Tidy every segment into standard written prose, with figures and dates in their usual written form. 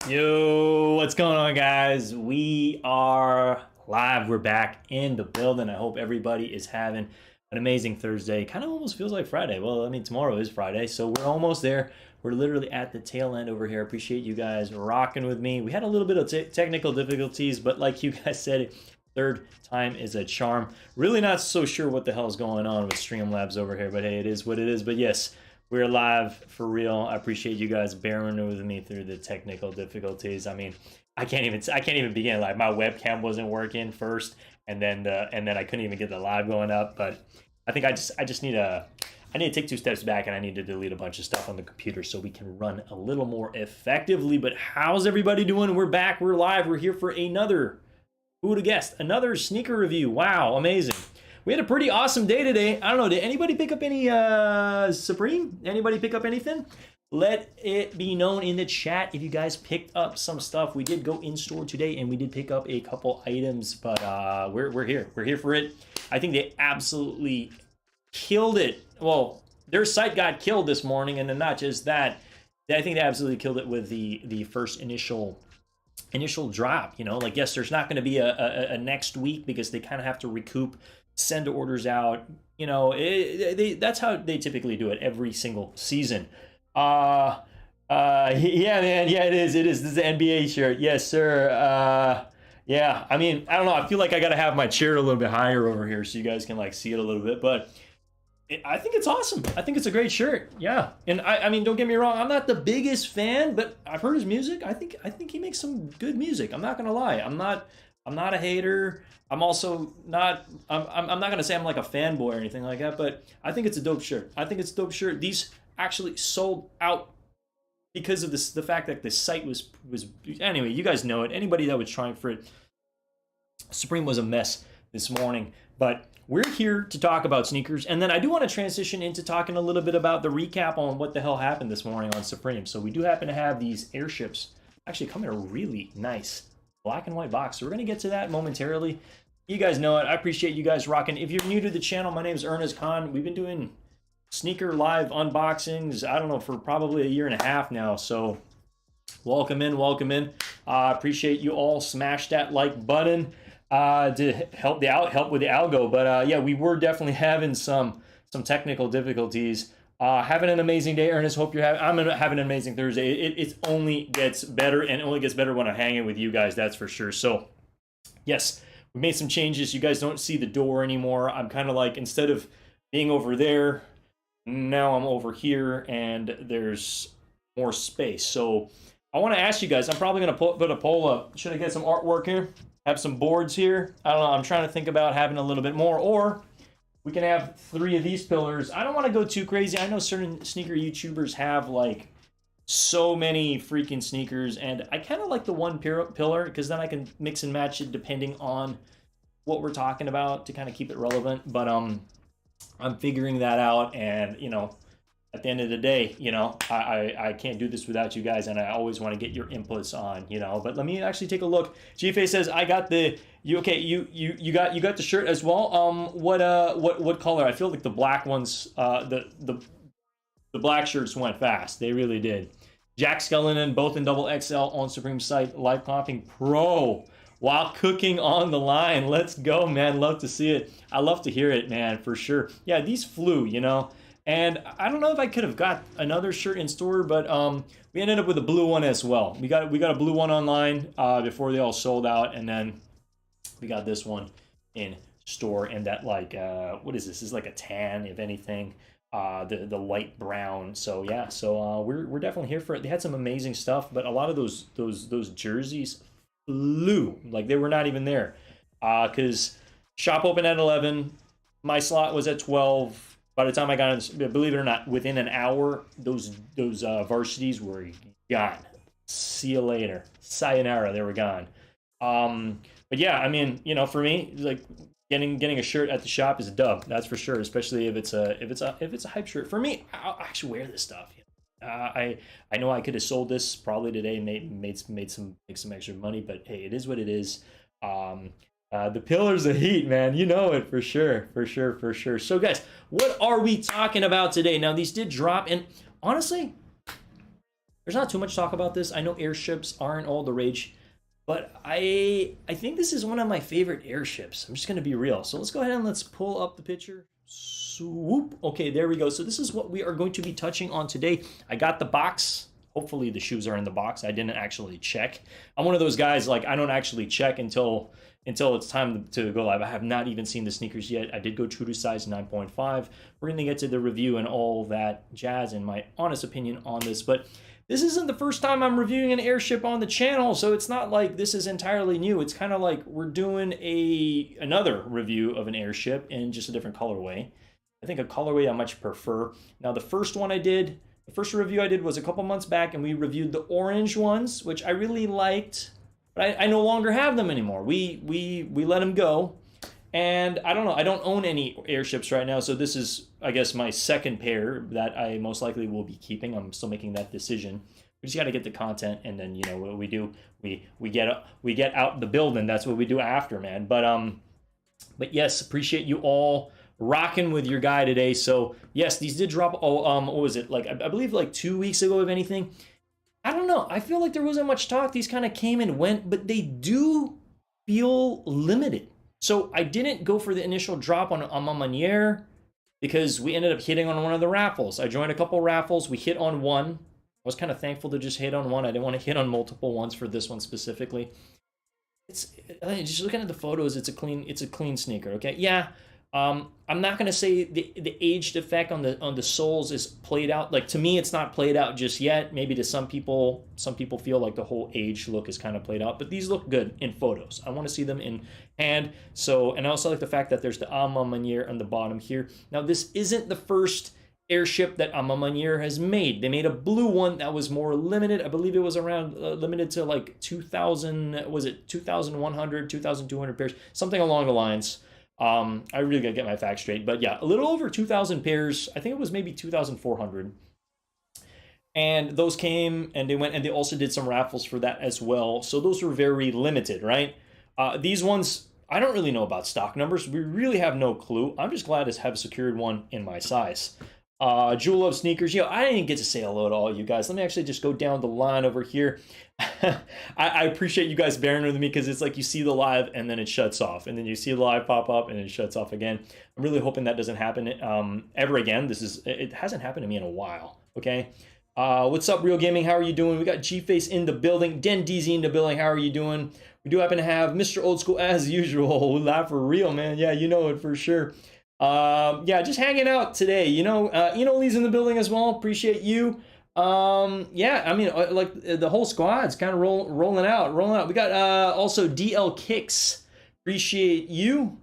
Yo, what's going on, guys? We are live. We're back in the building. I hope everybody is having an amazing Thursday. Kind of almost feels like Friday. Well, I mean, tomorrow is Friday, so we're almost there. We're literally at the tail end over here. Appreciate you guys rocking with me. We had a little bit of technical difficulties, but like you guys said, third time is a charm. Really not so sure what the hell is going on with Streamlabs over here, but hey, it is what it is. But yes, we're live for real. I appreciate you guys bearing with me through the technical difficulties. I mean, I can't even begin. Like my webcam wasn't working first, and then I couldn't even get the live going up. But I think I just need to take two steps back, and I need to delete a bunch of stuff on the computer so we can run a little more effectively. But how's everybody doing? We're back. We're live. We're here for another, who would have guessed, another sneaker review. Wow, amazing. We had a pretty awesome day today. I don't know, did anybody pick up any Supreme? Anybody pick up anything? Let it be known in the chat if you guys picked up some stuff. We did go in store today and we did pick up a couple items, but we're here. We're here for it. I think they absolutely killed it. Well, their site got killed this morning, and then not just that, I think they absolutely killed it with the first initial drop. You know, like, yes, there's not going to be a next week because they kind of have to recoup, send orders out. You know, that's how they typically do it every single season. Yeah, man, yeah, it is. This is the NBA shirt. Yes, sir. Yeah, I mean, I don't know. I feel like I got to have my chair a little bit higher over here so you guys can like see it a little bit, but I think it's awesome. I think it's a great shirt. Yeah, and I mean, don't get me wrong. I'm not the biggest fan, but I've heard his music. I think he makes some good music. I'm not gonna lie. I'm not a hater. I'm also not. I'm not gonna say I'm like a fanboy or anything like that. But I think it's a dope shirt. I think it's a dope shirt. These actually sold out because of this. The fact that the site was anyway. You guys know it. Anybody that was trying for it, Supreme was a mess this morning, but we're here to talk about sneakers, and then I do want to transition into talking a little bit about the recap on what the hell happened this morning on Supreme. So we do happen to have these airships actually come in a really nice black and white box, so we're going to get to that momentarily. You guys know it. I appreciate you guys rocking. If you're new to the channel, my name is Ernest Khan. We've been doing sneaker live unboxings, I don't know, for probably a year and a half now, so welcome in. Appreciate you all. Smash that like button to help with the algo. But yeah, we were definitely having some technical difficulties. Having an amazing day, Ernest. Hope you're having. I'm having an amazing Thursday. It only gets better, and it only gets better when I'm hanging with you guys. That's for sure. So, yes, we made some changes. You guys don't see the door anymore. I'm kind of like, instead of being over there, now I'm over here, and there's more space. So I want to ask you guys. I'm probably gonna put a poll up. Should I get some artwork here? Have some boards here. I don't know. I'm trying to think about having a little bit more, or we can have 3 of these pillars. I don't want to go too crazy. I know certain sneaker YouTubers have like so many freaking sneakers, and I kind of like the one pillar because then I can mix and match it depending on what we're talking about to kind of keep it relevant. But I'm figuring that out, and you know, at the end of the day, you know, I can't do this without you guys, and I always want to get your inputs on, you know. But let me actually take a look. GFA says I got the you got the shirt as well. What color? I feel like the black ones, the black shirts went fast. They really did. Jack Skellington, both in double XL on Supreme site, live comping pro while cooking on the line. Let's go, man. Love to see it. I love to hear it, man, for sure. Yeah, these flew, you know. And I don't know if I could have got another shirt in store, but we ended up with a blue one as well. We got a blue one online before they all sold out, and then we got this one in store. And that, like, what is this? This is like a tan, if anything. The light brown. So yeah, so we're definitely here for it. They had some amazing stuff, but a lot of those jerseys flew. Like, they were not even there. Because shop opened at 11, my slot was at 12. By the time I got in, believe it or not, within an hour, those varsities were gone. See you later. Sayonara, they were gone. But yeah, I mean, you know, for me, like, getting a shirt at the shop is a dub. That's for sure. Especially if it's a hype shirt. For me, I'll actually wear this stuff. I know I could have sold this probably today, and make some extra money, but hey, it is what it is. The pillars of heat, man. You know it for sure. So, guys, what are we talking about today? Now, these did drop, and honestly, there's not too much talk about this. I know airships aren't all the rage, but I think this is one of my favorite airships. I'm just gonna be real. So let's go ahead and let's pull up the picture. Swoop. Okay, there we go. So this is what we are going to be touching on today. I got the box. Hopefully the shoes are in the box. I didn't actually check. I'm one of those guys, like, I don't actually check until it's time to go live. I have not even seen the sneakers yet. I did go true to size 9.5. We're going to get to the review and all that jazz and my honest opinion on this. But this isn't the first time I'm reviewing an airship on the channel, so it's not like this is entirely new. It's kind of like we're doing another review of an airship in just a different colorway. I think a colorway I much prefer. Now, the first review I did was a couple months back, and we reviewed the orange ones, which I really liked. But I no longer have them anymore. We let them go. And I don't know. I don't own any airships right now, so this is, I guess, my second pair that I most likely will be keeping. I'm still making that decision. We just got to get the content, and then, you know, what we do, we get out the building. That's what we do after, man. But yes, appreciate you all rocking with your guy today. So yes, these did drop. What was it, like, I believe like 2 weeks ago, if anything. I don't know. I feel like there wasn't much talk. These kind of came and went, but they do feel limited. So I didn't go for the initial drop on A Ma Maniére because we ended up hitting on one of the raffles. I joined a couple raffles. We hit on one. I was kind of thankful to just hit on one. I didn't want to hit on multiple ones for this one specifically. It's just looking at the photos. It's a clean sneaker. Okay, yeah. I'm not gonna say the aged effect on the soles is played out. Like, to me, it's not played out just yet. Maybe to some people feel like the whole age look is kind of played out. But these look good in photos. I want to see them in hand. So, and I also like the fact that there's the A Ma Maniére on the bottom here. Now, this isn't the first airship that A Ma Maniére has made. They made a blue one that was more limited. I believe it was around limited to like 2,000. Was it 2,100, 2,200 pairs, something along the lines. I really gotta get my facts straight, but yeah, a little over 2,000 pairs. I think it was maybe 2,400. And those came and they went, and they also did some raffles for that as well. So those were very limited, right? These ones, I don't really know about stock numbers. We really have no clue. I'm just glad to have secured one in my size. Jewel of Sneakers. I didn't get to say hello to all you guys. Let me actually just go down the line over here. I appreciate you guys bearing with me, because it's like you see the live and then it shuts off, and then you see the live pop up and it shuts off again. I'm really hoping that doesn't happen ever again. It hasn't happened to me in a while. Okay. What's up, Real Gaming? How are you doing? We got G-Face in the building. Den DZ in the building. How are you doing? We do happen to have Mr. Old School as usual. Laugh for real, man. Yeah, you know it for sure. Yeah, just hanging out today. Lee's in the building as well. Appreciate you. Yeah, I mean, like, the whole squad's kind of rolling out. We got also DL Kicks. Appreciate you.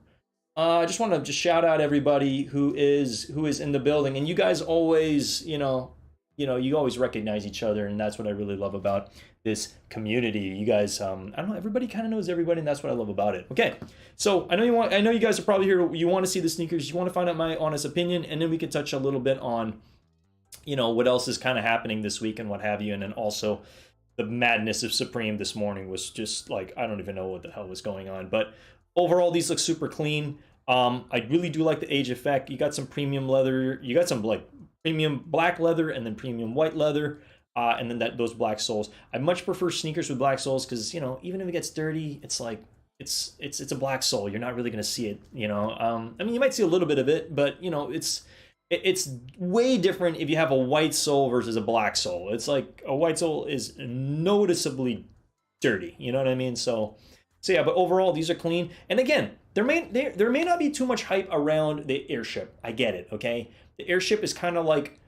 I just want to shout out everybody who is in the building, and you guys always, you always recognize each other, and that's what I really love about this community. You guys, I don't know, everybody kind of knows everybody, and that's what I love about it. Okay, so I know you guys are probably here. You want to see the sneakers. You want to find out my honest opinion, and then we can touch a little bit on, what else is kind of happening this week and what have you, and then also the madness of Supreme this morning was just like, I don't even know what the hell was going on. But overall, these look super clean. I really do like the age effect. You got some premium leather. You got some like premium black leather and then premium white leather, and then those black soles. I much prefer sneakers with black soles because, even if it gets dirty, it's like it's a black sole. You're not really gonna see it. I mean, you might see a little bit of it, but it's way different if you have a white sole versus a black sole. It's like a white sole is noticeably dirty. You know what I mean? So yeah, but overall, these are clean. And again, there may not be too much hype around the airship. I get it, okay? The airship is kind of like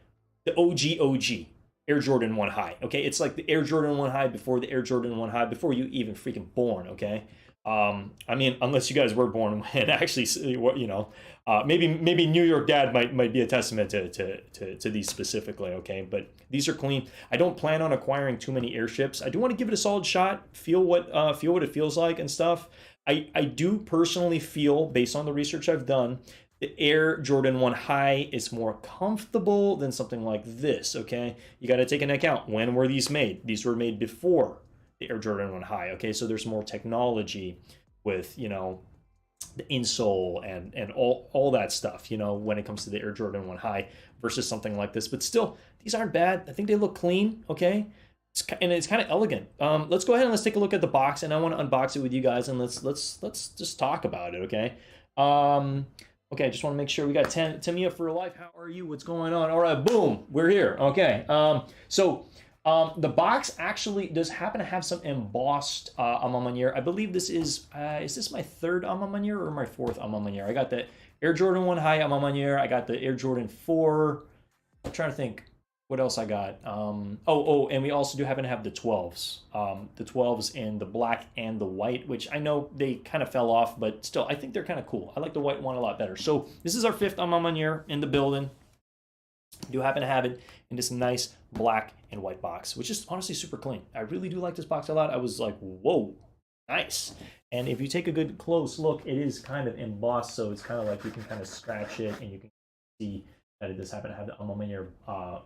the OG Air Jordan 1 High, okay? It's like the Air Jordan 1 High before the Air Jordan 1 High, before you even freaking born, okay? I mean, unless you guys were born when actually, maybe New York Dad might be a testament to these specifically, okay? But these are clean. I don't plan on acquiring too many airships. I do want to give it a solid shot, feel what it feels like and stuff. I do personally feel, based on the research I've done, the Air Jordan 1 High is more comfortable than something like this, okay? You got to take into account, when were these made? These were made before the Air Jordan 1 High, okay? So there's more technology with, the insole and all that stuff, you know, when it comes to the Air Jordan 1 High versus something like this. But still, these aren't bad. I think they look clean, okay? And it's kind of elegant. Let's go ahead and let's take a look at the box, and I want to unbox it with you guys, and let's just talk about it, okay? Okay, I just want to make sure we got Tamia for life. How are you? What's going on? All right, boom, we're here. Okay, the box actually does happen to have some embossed A Ma Maniére. I believe this is this my third A Ma Maniére or my fourth A Ma Maniére? I got the Air Jordan 1 High A Ma Maniére. I got the Air Jordan 4. I'm trying to think what else I got. And we also do happen to have the 12s. The 12s in the black and the white, which I know they kind of fell off, but still, I think they're kind of cool. I like the white one a lot better. So this is our fifth A Ma Maniére in the building. We do happen to have it in this nice black and white box, which is honestly super clean. I really do like this box a lot. I was like, whoa, nice. And if you take a good close look, it is kind of embossed, so it's kind of like you can kind of scratch it and you can see that it does happen to have the A Ma Maniére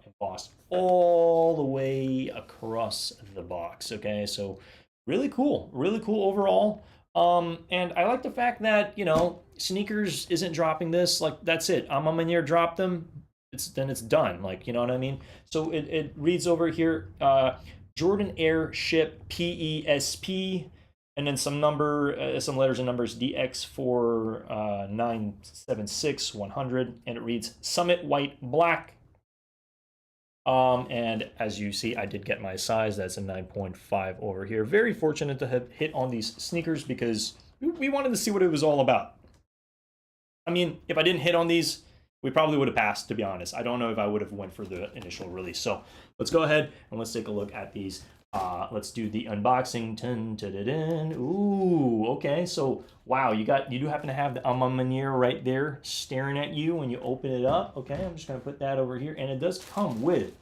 embossed all the way across the box. Okay, so really cool overall. And I like the fact that, you know, Sneakers isn't dropping this. Like, that's it. A Ma Maniére dropped them. Then it's done. Like, you know what I mean? So it reads over here, Jordan Air Ship PESP, and then some letters and numbers, DX4976-100, and it reads Summit White Black. And as you see, I did get my size. That's a 9.5 over here. Very fortunate to have hit on these sneakers because we wanted to see what it was all about. I mean, if I didn't hit on these, we probably would have passed, to be honest. I don't know if I would have went for the initial release. So let's go ahead and let's take a look at these. Let's do the unboxing. Ooh, okay. So wow, you do happen to have the A Ma Maniére right there staring at you when you open it up. Okay, I'm just gonna put that over here, and it does come with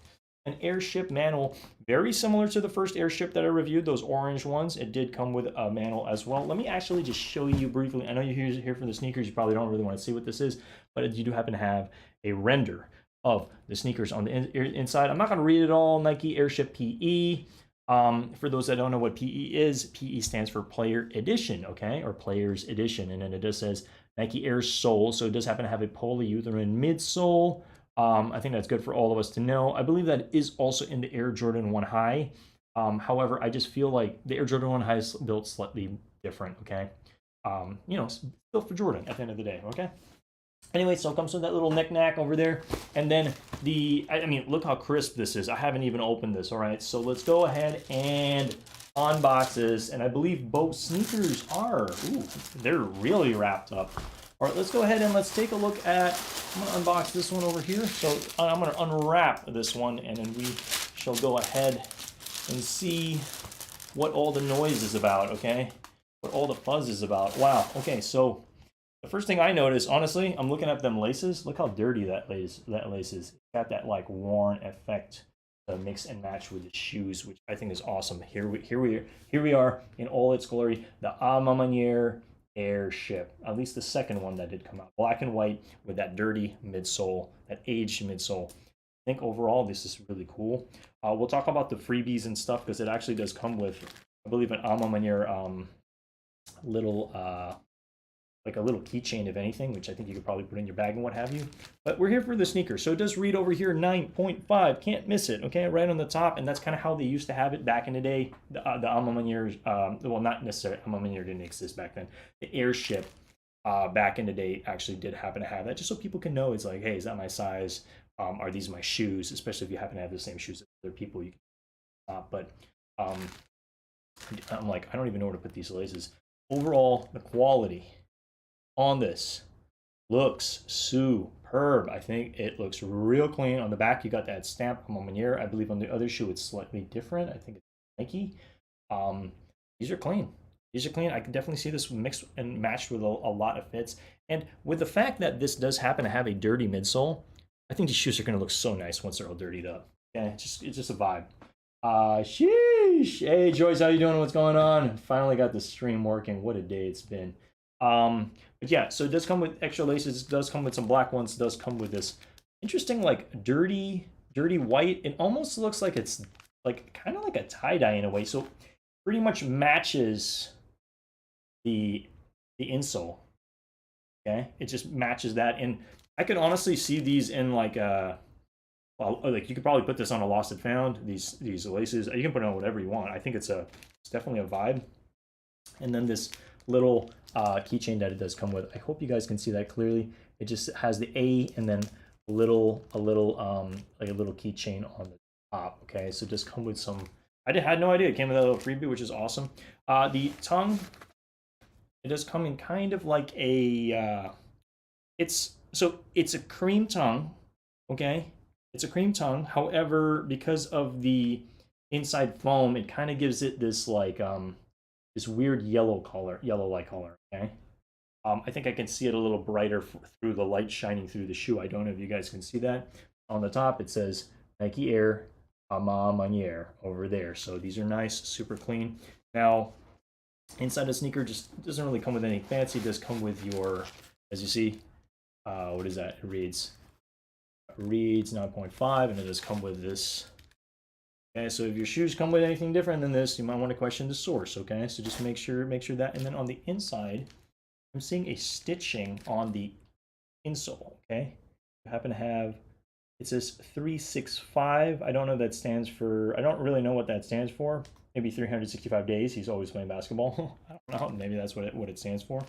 an airship manual, very similar to the first airship that I reviewed, those orange ones. It did come with a manual as well. Let me actually just show you briefly. I know you're here for the sneakers. You probably don't really want to see what this is, but you do happen to have a render of the sneakers on the inside. I'm not going to read it all. Nike Airship PE. For those that don't know what PE is, PE stands for Player Edition, okay, or Player's Edition. And then it just says Nike Air Sole, so it does happen to have a polyurethane midsole. I think that's good for all of us to know. I believe that is also in the Air Jordan 1 High. However, I just feel like the Air Jordan 1 High is built slightly different, okay? You know, still for Jordan at the end of the day, okay? Anyway, so it comes with that little knick-knack over there. And then I mean, look how crisp this is. I haven't even opened this, all right? So let's go ahead and unbox this. And I believe both sneakers are, ooh, they're really wrapped up. All right, let's go ahead and let's take a look at, I'm gonna unbox this one over here. So I'm gonna unwrap this one, and then we shall go ahead and see what all the noise is about, okay? What all the fuzz is about. Wow, okay, so the first thing I noticed, honestly, I'm looking at them laces. Look how dirty that lace is. It's got that like worn effect to mix and match with the shoes, which I think is awesome. Here we are in all its glory. The A Ma Maniére Airship, at least the second one that did come out, black and white with that dirty midsole, that aged midsole. I think overall this is really cool. We'll talk about the freebies and stuff because it actually does come with, I believe, an A Ma Maniére little like a little keychain, if anything, which I think you could probably put in your bag and what have you. But we're here for the sneaker. So it does read over here 9.5. Can't miss it, okay? Right on the top. And that's kind of how they used to have it back in the day. The A Ma Maniére, well, not necessarily, A Ma Maniére didn't exist back then. The Airship back in the day actually did happen to have that, just so people can know it's like, hey, is that my size? Are these my shoes? Especially if you happen to have the same shoes as other people. You can I'm like, I don't even know where to put these laces. Overall, the quality on this looks superb. I think it looks real clean. On the back, you got that stamp, A Ma Maniére. I believe on the other shoe, it's slightly different. I think it's Nike. These are clean. These are clean. I can definitely see this mixed and matched with a lot of fits. And with the fact that this does happen to have a dirty midsole, I think these shoes are going to look so nice once they're all dirtied up. Yeah, it's just a vibe. Sheesh. Hey, Joyce, how you doing? What's going on? Finally got the stream working. What a day it's been. But yeah, so it does come with extra laces. It does come with some black ones. It does come with this interesting, like dirty white. It almost looks like it's like kind of like a tie-dye in a way. So pretty much matches the insole. Okay, it just matches that. And I could honestly see these in like well, like you could probably put this on a Lost and Found. These laces, you can put it on whatever you want. I think it's definitely a vibe. And then this little keychain that it does come with. I hope you guys can see that clearly. It just has the A and then a little like a little keychain on the top. Okay, so just come with some. I had no idea it came with a little freebie, which is awesome. The tongue, it does come in kind of like a it's a cream tongue. Okay, it's a cream tongue. However, because of the inside foam, it kind of gives it this like this weird yellow-like color. Okay, I think I can see it a little brighter through the light shining through the shoe. I don't know if you guys can see that. On the top, it says Nike Air A Ma Maniére over there. So these are nice, super clean. Now, inside the sneaker just doesn't really come with any fancy. It does come with your, as you see, what is that? It reads 9.5, and it does come with this. Okay, so if your shoes come with anything different than this, you might want to question the source. Okay, so just make sure that. And then on the inside, I'm seeing a stitching on the insole. Okay, you happen to have, it says 365. I don't know what that stands for. I don't really know what that stands for. Maybe 365 days. He's always playing basketball. I don't know. Maybe that's what it stands for.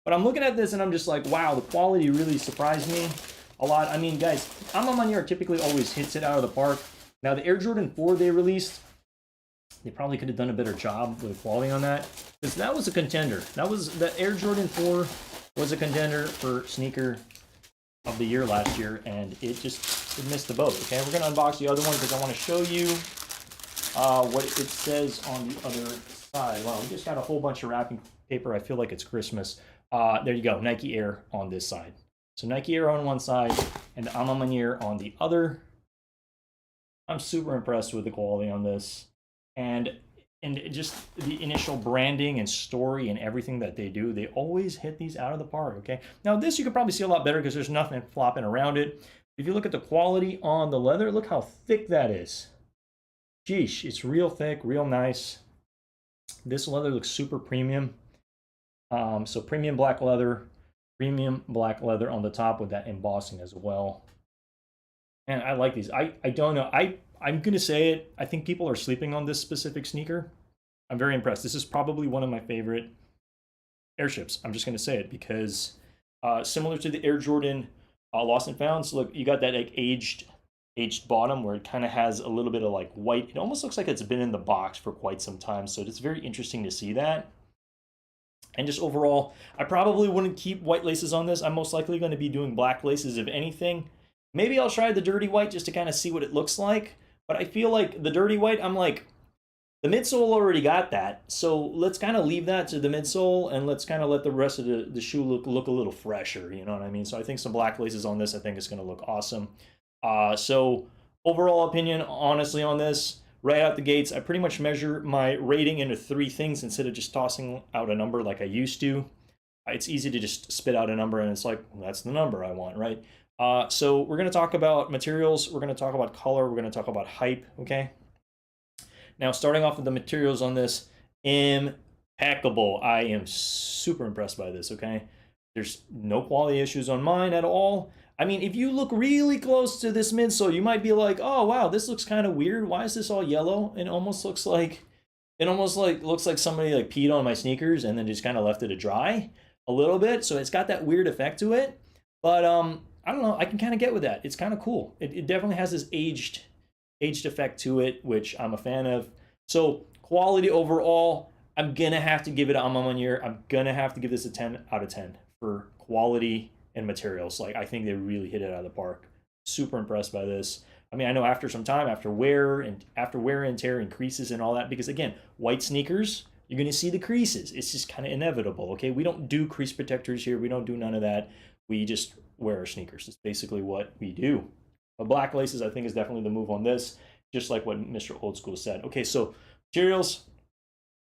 But I'm looking at this and I'm just like, wow, the quality really surprised me a lot. I mean, guys, A Ma Maniére typically always hits it out of the park. Now, the Air Jordan 4 they released, they probably could have done a better job with quality on that, because that was a contender. The Air Jordan 4 was a contender for sneaker of the year last year, and it missed the boat. Okay, we're gonna unbox the other one because I want to show you what it says on the other side. Wow, we just got a whole bunch of wrapping paper. I feel like it's Christmas. There you go, Nike Air on this side. So Nike Air on one side and A Ma Maniére on the other. I'm super impressed with the quality on this, and just the initial branding and story and everything that they do. They always hit these out of the park. Okay, now this you could probably see a lot better because there's nothing flopping around it. If you look at the quality on the leather, look how thick that is. Geesh, it's real thick, real nice. This leather looks super premium. So premium black leather on the top with that embossing as well. And I like these. I don't know. I'm going to say it. I think people are sleeping on this specific sneaker. I'm very impressed. This is probably one of my favorite airships. I'm just going to say it because similar to the Air Jordan Lost and Found. So look, you got that like aged bottom where it kind of has a little bit of like white. It almost looks like it's been in the box for quite some time. So it's very interesting to see that. And just overall, I probably wouldn't keep white laces on this. I'm most likely going to be doing black laces if anything. Maybe I'll try the dirty white just to kind of see what it looks like. But I feel like the dirty white, I'm like, the midsole already got that. So let's kind of leave that to the midsole and let's kind of let the rest of the shoe look a little fresher. You know what I mean? So I think some black laces on this, I think is going to look awesome. So overall opinion, honestly, on this, right out the gates, I pretty much measure my rating into 3 things instead of just tossing out a number like I used to. It's easy to just spit out a number and it's like, well, that's the number I want, right? So we're going to talk about materials, we're going to talk about color, we're going to talk about hype, okay? Now, starting off with the materials on this, impeccable. I am super impressed by this, okay? There's no quality issues on mine at all. I mean, if you look really close to this midsole, you might be like, oh, wow, this looks kind of weird. Why is this all yellow? It almost looks like somebody like peed on my sneakers and then just kind of left it to dry a little bit. So it's got that weird effect to it. But I don't know, I can kind of get with that. It's kind of cool. It definitely has this aged effect to it, which I'm a fan of. So quality overall, I'm gonna have to give it a Ma Maniére. I'm gonna have to give this a 10 out of 10 for quality and materials. Like, I think they really hit it out of the park. Super impressed by this. I mean, I know after some time, after wear and tear and creases and all that, because again, white sneakers, you're going to see the creases. It's just kind of inevitable, okay? We don't do crease protectors here. We don't do none of that. We just wear our sneakers. That's basically what we do. But black laces, I think, is definitely the move on this, just like what Mr. Old School said. Okay, so materials,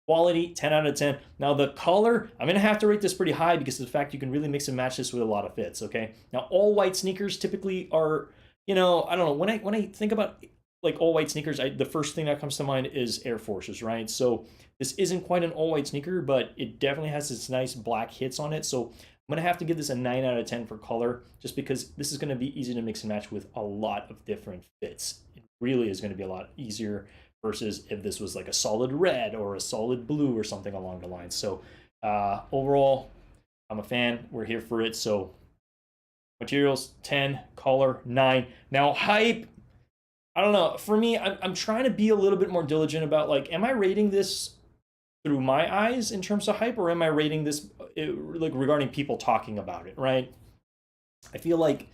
quality, 10 out of 10. Now the color, I'm going to have to rate this pretty high because of the fact you can really mix and match this with a lot of fits, okay? Now all white sneakers typically are, you know, I don't know, when I think about like all white sneakers, the first thing that comes to mind is Air Forces, right? So this isn't quite an all white sneaker, but it definitely has its nice black hits on it. So I'm gonna have to give this a 9 out of 10 for color, just because this is gonna be easy to mix and match with a lot of different fits. It really is gonna be a lot easier versus if this was like a solid red or a solid blue or something along the lines. So overall, I'm a fan. We're here for it. So materials 10, color 9. Now hype, I don't know. For me, I'm trying to be a little bit more diligent about, like, am I rating this through my eyes in terms of hype, or am I rating this like regarding people talking about it, right? I feel like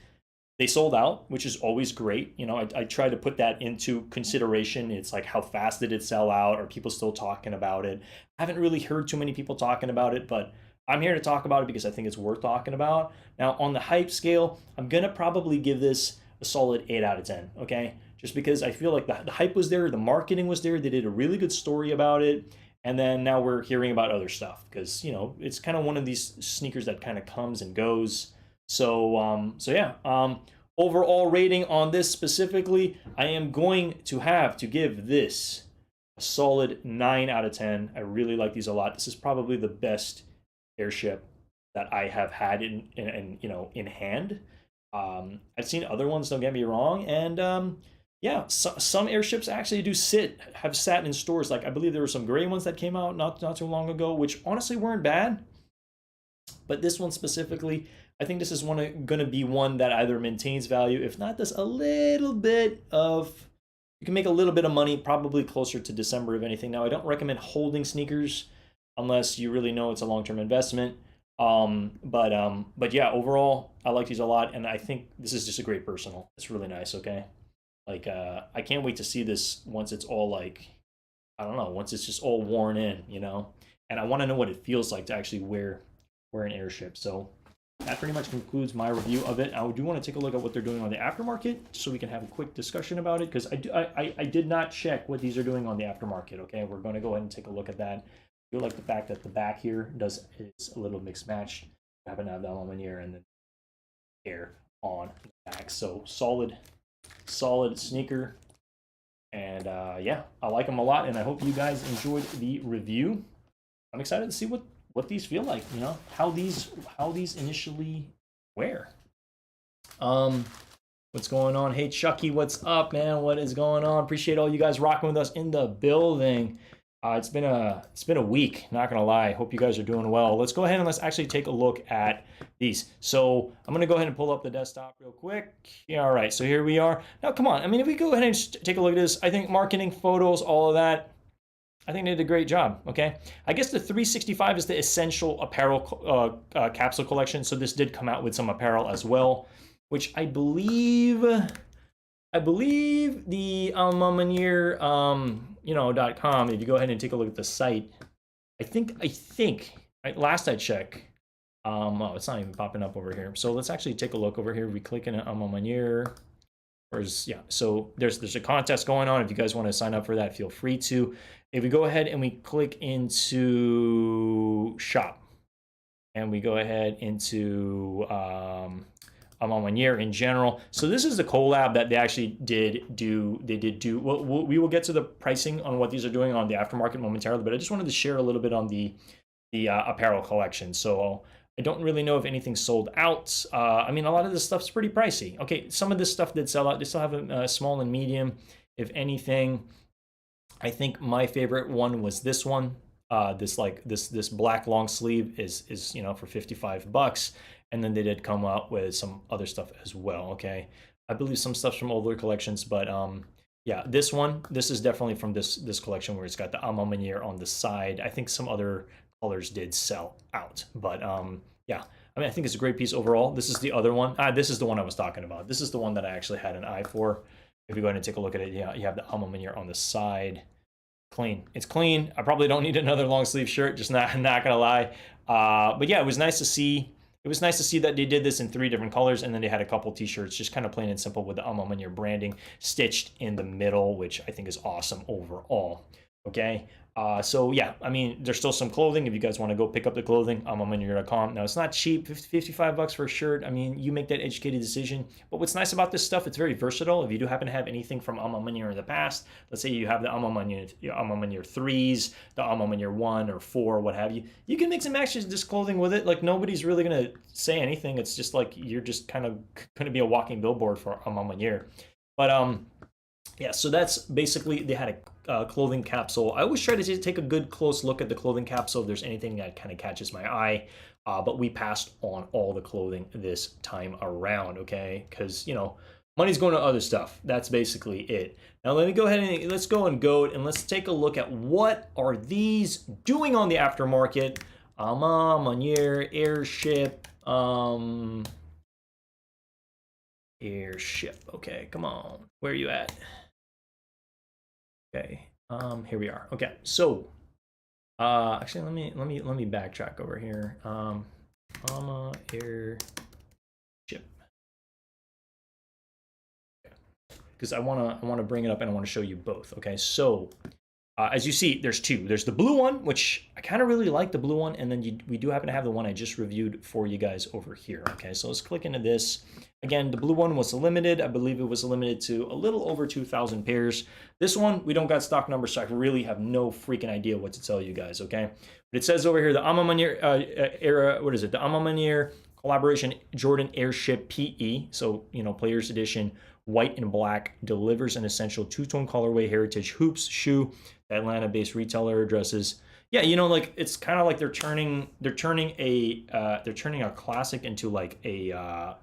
they sold out, which is always great. You know, I try to put that into consideration. It's like, how fast did it sell out? Are people still talking about it? I haven't really heard too many people talking about it, but I'm here to talk about it because I think it's worth talking about. Now, on the hype scale, I'm gonna probably give this a solid 8 out of 10, okay? Just because I feel like the hype was there, the marketing was there, they did a really good story about it, and then now we're hearing about other stuff because, you know, it's kind of one of these sneakers that kind of comes and goes. So yeah. Overall rating on this specifically, I am going to have to give this a solid 9 out of 10. I really like these a lot. This is probably the best airship that I have had in you know, in hand. I've seen other ones, don't get me wrong, and yeah, some airships actually have sat in stores. Like, I believe there were some gray ones that came out not too long ago, which honestly weren't bad. But this one specifically, I think this is going to be one that either maintains value, if not does a little bit of, you can make a little bit of money, probably closer to December if anything. Now, I don't recommend holding sneakers unless you really know it's a long-term investment. But yeah, overall, I like these a lot, and I think this is just a great personal. It's really nice, okay? Like, I can't wait to see this once it's all, like, I don't know, once it's just all worn in, you know? And I want to know what it feels like to actually wear an airship. So that pretty much concludes my review of it. I do want to take a look at what they're doing on the aftermarket, so we can have a quick discussion about it, because I did not check what these are doing on the aftermarket, okay? We're going to go ahead and take a look at that. I feel like the fact that the back here is a little mixed match. I happen to have that on one ear and then air on the back. So solid sneaker. And yeah, I like them a lot, and I hope you guys enjoyed the review. I'm excited to see what these feel like, you know, how these initially wear. What's going on? Hey Chucky, what's up, man? What is going on? Appreciate all you guys rocking with us in the building. It's been a week, not gonna lie. Hope you guys are doing well. Let's go ahead and let's actually take a look at these. So I'm gonna go ahead and pull up the desktop real quick. Yeah, all right, so here we are. Now come on, I mean, if we go ahead and just take a look at this, I think marketing, photos, all of that, I think they did a great job, okay? I guess the 365 is the essential apparel capsule collection, so this did come out with some apparel as well, which I believe the A Ma Maniére, .com, if you go ahead and take a look at the site, I think, last I checked, oh, it's not even popping up over here. So let's actually take a look over here. We click in A Ma Maniére. Yeah, so there's a contest going on. If you guys want to sign up for that, feel free to. If we go ahead and we click into shop, and we go ahead into A Ma Maniére in general. So this is the collab that they actually did do. Well, we will get to the pricing on what these are doing on the aftermarket momentarily, but I just wanted to share a little bit on the apparel collection. So I don't really know if anything sold out. I mean, a lot of this stuff's pretty pricey. Okay, some of this stuff did sell out. They still have a small and medium, if anything. I think my favorite one was this one. This black long sleeve is for $55, and then they did come out with some other stuff as well. Okay, I believe some stuff's from older collections, but yeah, this is definitely from this collection where it's got the A Ma Maniére on the side. I think some other colors did sell out, but yeah, I mean, I think it's a great piece overall. This is the other one. This is the one I was talking about. This is the one that I actually had an eye for. If you go ahead and take a look at it, yeah, you have the A Ma Maniére on the side. Clean. It's clean. I probably don't need another long sleeve shirt, just not gonna lie. But yeah, it was nice to see. It was nice to see that they did this in 3 different colors, and then they had a couple t-shirts, just kind of plain and simple with the A Ma Maniére branding stitched in the middle, which I think is awesome overall. Okay. So yeah, I mean, there's still some clothing if you guys want to go pick up the clothing. AmaManiére.com. Now it's not cheap, 55 bucks for a shirt. I mean, you make that educated decision. But what's nice about this stuff, it's very versatile. If you do happen to have anything from A Ma Maniére in the past, let's say you have the A Ma Maniére 3s, the A Ma Maniére 1 or 4, what have you, you can mix and match this clothing with it. Like nobody's really gonna say anything. It's just like you're just kind of gonna be a walking billboard for A Ma Maniére. But yeah, so that's basically, they had a clothing capsule. I always try to take a good close look at the clothing capsule if there's anything that kind of catches my eye. But we passed on all the clothing this time around, okay? Because, you know, money's going to other stuff. That's basically it. Now let me go ahead and let's go and let's take a look at what are these doing on the aftermarket. A Ma Maniére airship. Airship. Okay, come on. Where are you at? Okay, here we are. Okay, so actually let me backtrack over here. A Ma airship, because I wanna bring it up and I want to show you both. Okay, so as you see, there's two. There's the blue one, which I kind of really like the blue one, and then we do happen to have the one I just reviewed for you guys over here. Okay, so let's click into this. Again, the blue one was limited. I believe it was limited to a little over 2,000 pairs. This one, we don't got stock numbers, so I really have no freaking idea what to tell you guys, okay? But it says over here, the A Ma Maniére era, what is it? The A Ma Maniére collaboration Jordan Airship PE, so, you know, Players Edition, white and black, delivers an essential two-tone colorway heritage hoops shoe. The Atlanta-based retailer addresses. Yeah, you know, like it's kind of like they're turning a classic into like a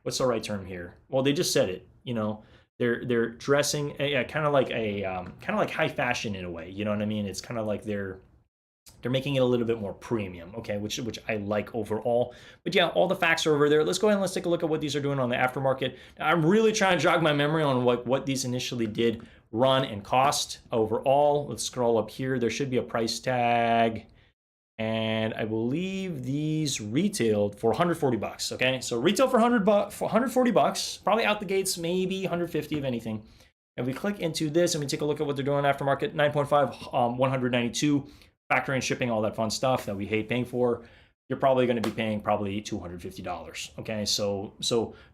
what's the right term here? Well, they just said it. You know, they're dressing kind of like high fashion in a way. You know what I mean? It's kind of like they're making it a little bit more premium, okay, which I like overall. But yeah, all the facts are over there. Let's go ahead and let's take a look at what these are doing on the aftermarket. I'm really trying to jog my memory on what these initially did run and cost overall. Let's scroll up here. There should be a price tag. And I believe these retailed for 140 bucks, okay? So retail for 140 bucks, probably out the gates, maybe 150 if anything. And we click into this and we take a look at what they're doing aftermarket, 9.5, 192, factoring, shipping, all that fun stuff that we hate paying for. You're probably going to be paying probably $250, okay? So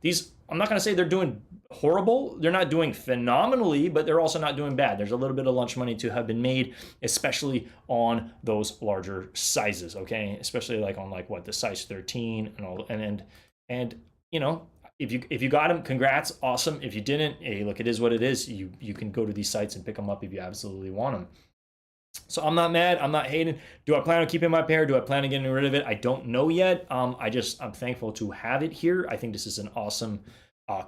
these, I'm not going to say they're doing horrible. They're not doing phenomenally, but they're also not doing bad. There's a little bit of lunch money to have been made, especially on those larger sizes, okay? Especially like on like what, the size 13 and all, and you know, if you got them, congrats, awesome. If you didn't, hey, look, it is what it is. You can go to these sites and pick them up if you absolutely want them. So I'm not mad. I'm not hating. Do I plan on keeping my pair? Do I plan on getting rid of it? I don't know yet. I'm thankful to have it here. I think this is an awesome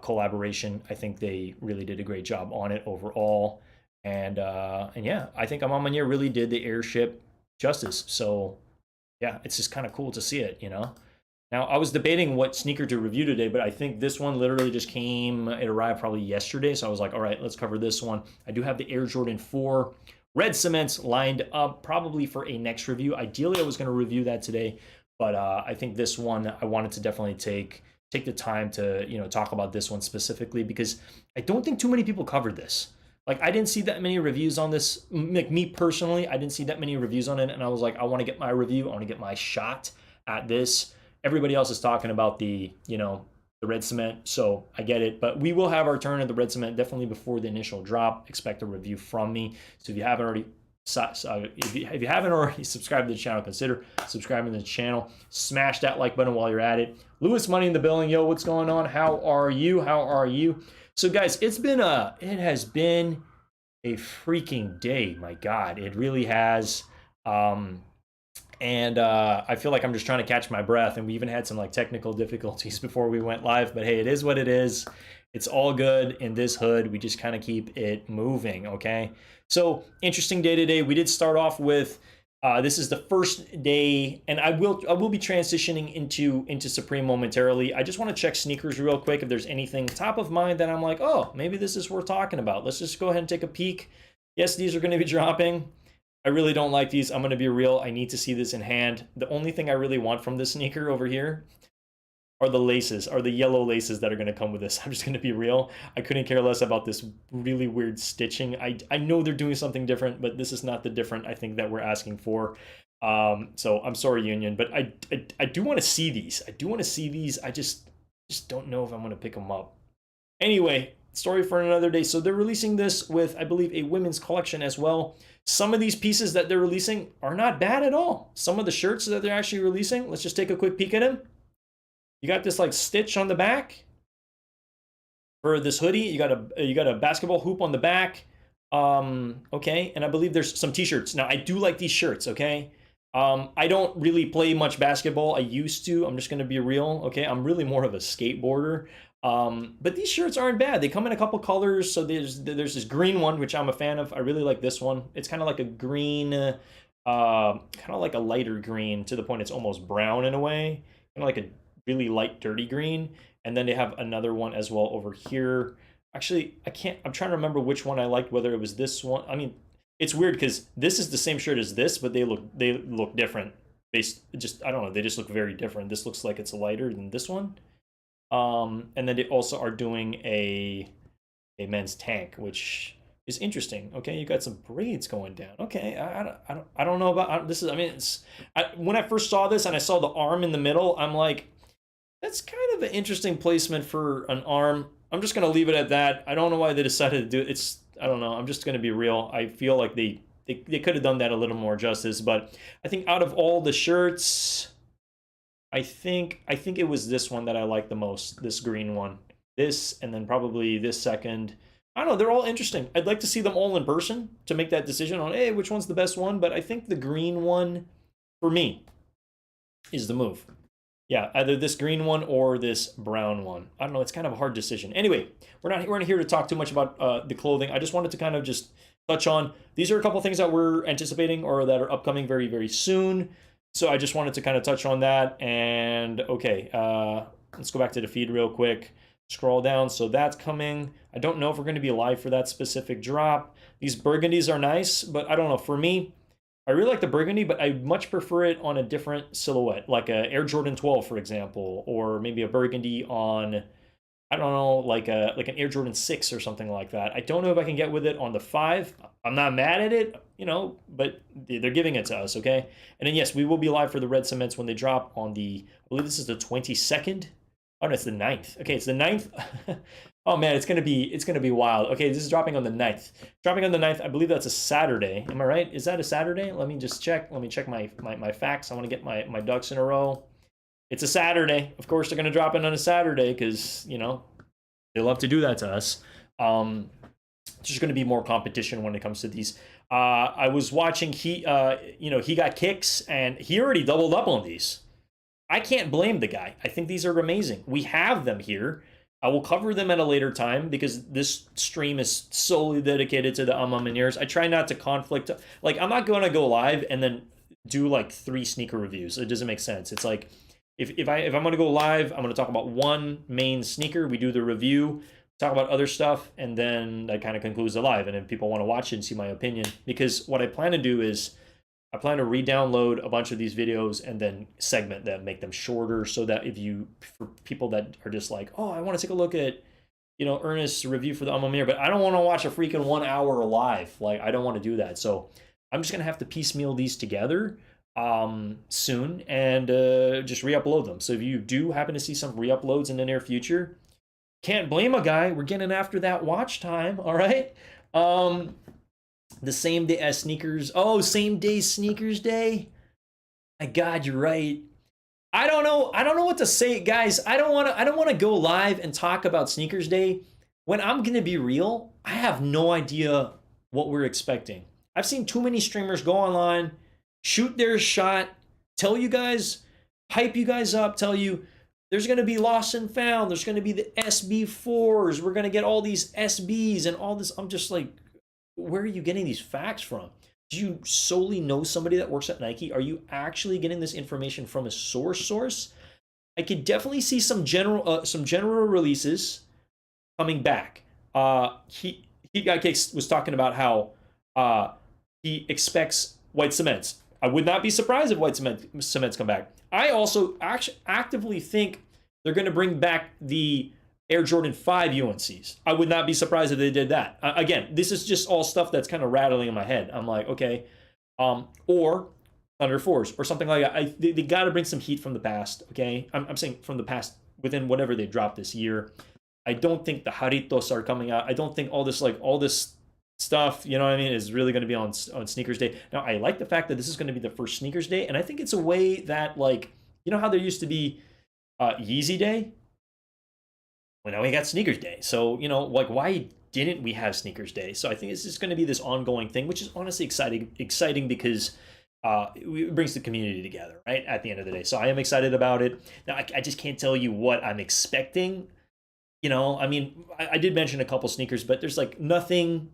collaboration. I think they really did a great job on it overall. And yeah, I think A Ma Maniére really did the airship justice. So yeah, it's just kind of cool to see it, you know. Now, I was debating what sneaker to review today, but I think this one literally just came, it arrived probably yesterday. So I was like, all right, let's cover this one. I do have the Air Jordan 4 red cements lined up probably for a next review. Ideally, I was going to review that today, but I think this one, I wanted to definitely take the time to, you know, talk about this one specifically because I don't think too many people covered this. Like, I didn't see that many reviews on this. Like, me personally, I didn't see that many reviews on it, and I was like, I want to get my review. I want to get my shot at this. Everybody else is talking about the, you know, the red cement, so I get it. But we will have our turn at the red cement definitely before the initial drop. Expect a review from me. So if you haven't already, if you haven't already subscribed to the channel, consider subscribing to the channel. Smash that like button while you're at it. Lewis Money in the building, yo, what's going on? How are you? How are you? So guys, it has been a freaking day. My God, it really has. And I feel like I'm just trying to catch my breath, and we even had some like technical difficulties before we went live, but hey, it is what it is. It's all good in this hood. We just kind of keep it moving, okay? So interesting day today. We did start off with this is the first day, and I will be transitioning into Supreme momentarily. I just want to check sneakers real quick if there's anything top of mind that I'm like, oh, maybe this is worth talking about. Let's just go ahead and take a peek. Yes, these are going to be dropping. I really don't like these. I'm going to be real. I need to see this in hand. The only thing I really want from this sneaker over here are the laces, are the yellow laces that are going to come with this. I'm just going to be real. I couldn't care less about this really weird stitching. I know they're doing something different, but this is not the different I think that we're asking for. So I'm sorry, Union, but I do want to see these. I do want to see these. I just don't know if I'm going to pick them up. Anyway, story for another day. So they're releasing this with, I believe, a women's collection as well. Some of these pieces that they're releasing are not bad at all. Some of the shirts that they're actually releasing, let's just take a quick peek at them. You got this like stitch on the back for this hoodie. You got a basketball hoop on the back. Okay, and I believe there's some t-shirts. Now I do like these shirts, okay? I don't really play much basketball. I used to. I'm just gonna be real, okay? I'm really more of a skateboarder. But these shirts aren't bad. They come in a couple colors. So there's this green one, which I'm a fan of. I really like this one. It's kind of like a green, kind of like a lighter green to the point it's almost brown in a way. Kind of like a really light dirty green. And then they have another one as well over here. Actually, I'm trying to remember which one I liked, whether it was this one. I mean, it's weird because this is the same shirt as this, but they look different. I don't know, they just look very different. This looks like it's lighter than this one. And then they also are doing a men's tank, which is interesting. Okay, you got some braids going down. Okay, I don't know about this. I mean, when I first saw this and I saw the arm in the middle, I'm like, that's kind of an interesting placement for an arm. I'm just gonna leave it at that. I don't know why they decided to do it. I don't know. I'm just gonna be real. I feel like they could have done that a little more justice. But I think out of all the shirts, I think it was this one that I liked the most. This green one. This, and then probably this second. I don't know. They're all interesting. I'd like to see them all in person to make that decision on, hey, which one's the best one. But I think the green one, for me, is the move. Yeah, either this green one or this brown one. I don't know. It's kind of a hard decision. Anyway, we're not here to talk too much about the clothing. I just wanted to kind of just touch on, these are a couple things that we're anticipating or that are upcoming very, very soon. So I just wanted to kind of touch on that. And okay, let's go back to the feed real quick. Scroll down. So that's coming. I don't know if we're going to be live for that specific drop. These burgundies are nice, but I don't know. For me, I really like the burgundy, but I much prefer it on a different silhouette, like a Air Jordan 12, for example, or maybe a burgundy on, I don't know, like an Air Jordan 6 or something like that. I don't know if I can get with it on the 5. I'm not mad at it, you know, but they're giving it to us, okay? And then, yes, we will be live for the red cements when they drop on the, I believe this is the 22nd. Oh, no, it's the 9th. Okay, it's the 9th. Oh, man, it's gonna be wild. Okay, this is dropping on the 9th. Dropping on the 9th, I believe that's a Saturday. Am I right? Is that a Saturday? Let me just check. Let me check my facts. I want to get my ducks in a row. It's a Saturday. Of course, they're going to drop it on a Saturday because, you know, they love to do that to us. There's just going to be more competition when it comes to these. I was watching, he got kicks, and he already doubled up on these. I can't blame the guy. I think these are amazing. We have them here. I will cover them at a later time because this stream is solely dedicated to the A Ma Maniéres. I try not to conflict. Like, I'm not going to go live and then do like 3 sneaker reviews. It doesn't make sense. It's like, if I'm going to go live, I'm going to talk about one main sneaker. We do the review, talk about other stuff, and then that kind of concludes the live. And if people want to watch it and see my opinion, because what I plan to do is I plan to re-download a bunch of these videos and then segment them, make them shorter, so that for people that are just like, oh, I want to take a look at, you know, Ernest's review for the A Ma Maniére, but I don't want to watch a freaking 1 hour live. Like, I don't want to do that. So I'm just going to have to piecemeal these together soon and just re-upload them. So if you do happen to see some re-uploads in the near future, can't blame a guy. We're getting after that watch time, all right? The same day as sneakers. Oh, same day sneakers day. My God, you're right. I don't know what to say, guys. I don't want to go live and talk about sneakers day when I'm going to be real. I have no idea what we're expecting. I've seen too many streamers go online, shoot their shot, tell you guys, hype you guys up, tell you there's going to be lost and found, there's going to be the SB4s, we're going to get all these SBs and all this. I'm just like, where are you getting these facts from? Do you solely know somebody that works at Nike? Are you actually getting this information from a source? I could definitely see some general releases coming back. He got kicks was talking about how he expects white cements. I would not be surprised if white cements come back. I also actively think they're going to bring back the Air Jordan 5 UNCs. I would not be surprised if they did that. Again, this is just all stuff that's kind of rattling in my head. I'm like, okay, or Thunder 4s or something like that. They got to bring some heat from the past, okay? I'm saying from the past within whatever they dropped this year. I don't think the Jaritos are coming out. I don't think all this stuff, you know what I mean, is really going to be on Sneakers Day. Now, I like the fact that this is going to be the first Sneakers Day, and I think it's a way that, like, you know how there used to be Yeezy Day? Well, now we got Sneakers Day. So, you know, like, why didn't we have Sneakers Day? So I think it's just going to be this ongoing thing, which is honestly exciting because it brings the community together, right, at the end of the day. So I am excited about it. Now, I just can't tell you what I'm expecting. You know, I mean, I did mention a couple sneakers, but there's, like, nothing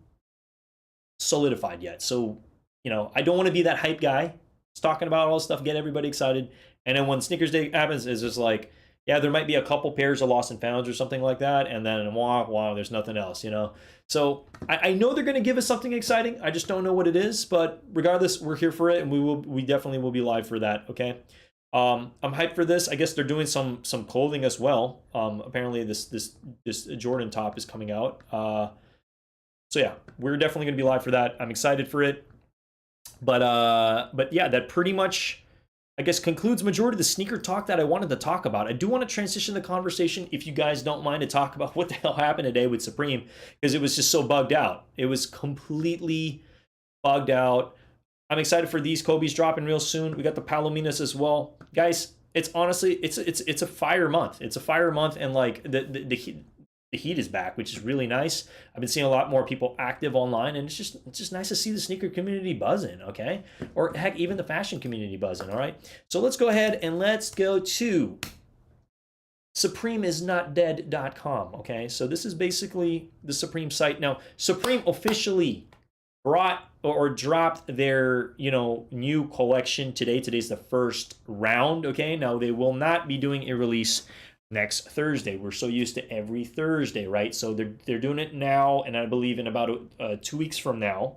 solidified yet. So, you know, I don't want to be that hype guy. It's talking about all this stuff, get everybody excited. And then when Sneakers Day happens, it's just like, yeah, there might be a couple pairs of lost and founds or something like that, and then wow, there's nothing else, you know. So I know they're going to give us something exciting. I just don't know what it is, but regardless, we're here for it, and we definitely will be live for that. Okay. I'm hyped for this. I guess they're doing some clothing as well. Apparently this Jordan top is coming out. So yeah, we're definitely going to be live for that. I'm excited for it. But yeah, that pretty much, I guess, concludes majority of the sneaker talk that I wanted to talk about. I do want to transition the conversation, if you guys don't mind, to talk about what the hell happened today with Supreme, because it was just so bugged out. It was completely bugged out. I'm excited for these Kobe's dropping real soon. We got the Palominas as well, guys. It's honestly, it's a fire month. It's a fire month, and like the heat is back, which is really nice. I've been seeing a lot more people active online, and it's just nice to see the sneaker community buzzing, okay? Or heck, even the fashion community buzzing, all right? So let's go ahead and let's go to SupremeIsNotDead.com, okay? So this is basically the Supreme site. Now, Supreme officially brought or dropped their, you know, new collection today. Today's the first round, okay? Now, they will not be doing a release next Thursday. We're so used to every Thursday, right? So they're doing it now, and I believe in about 2 weeks from now,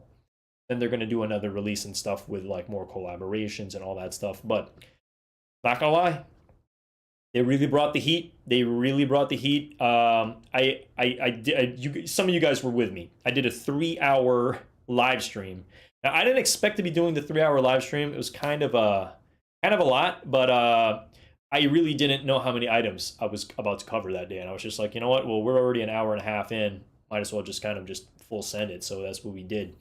then they're going to do another release and stuff with like more collaborations and all that stuff. But not gonna lie, they really brought the heat. They really brought the heat. Some of you guys were with me. I did a 3-hour live stream. Now, I didn't expect to be doing the 3-hour live stream. It was kind of a lot, but I really didn't know how many items I was about to cover that day, and I was just like, you know what? Well, we're already an hour and a half in. Might as well just kind of just full send it. So that's what we did.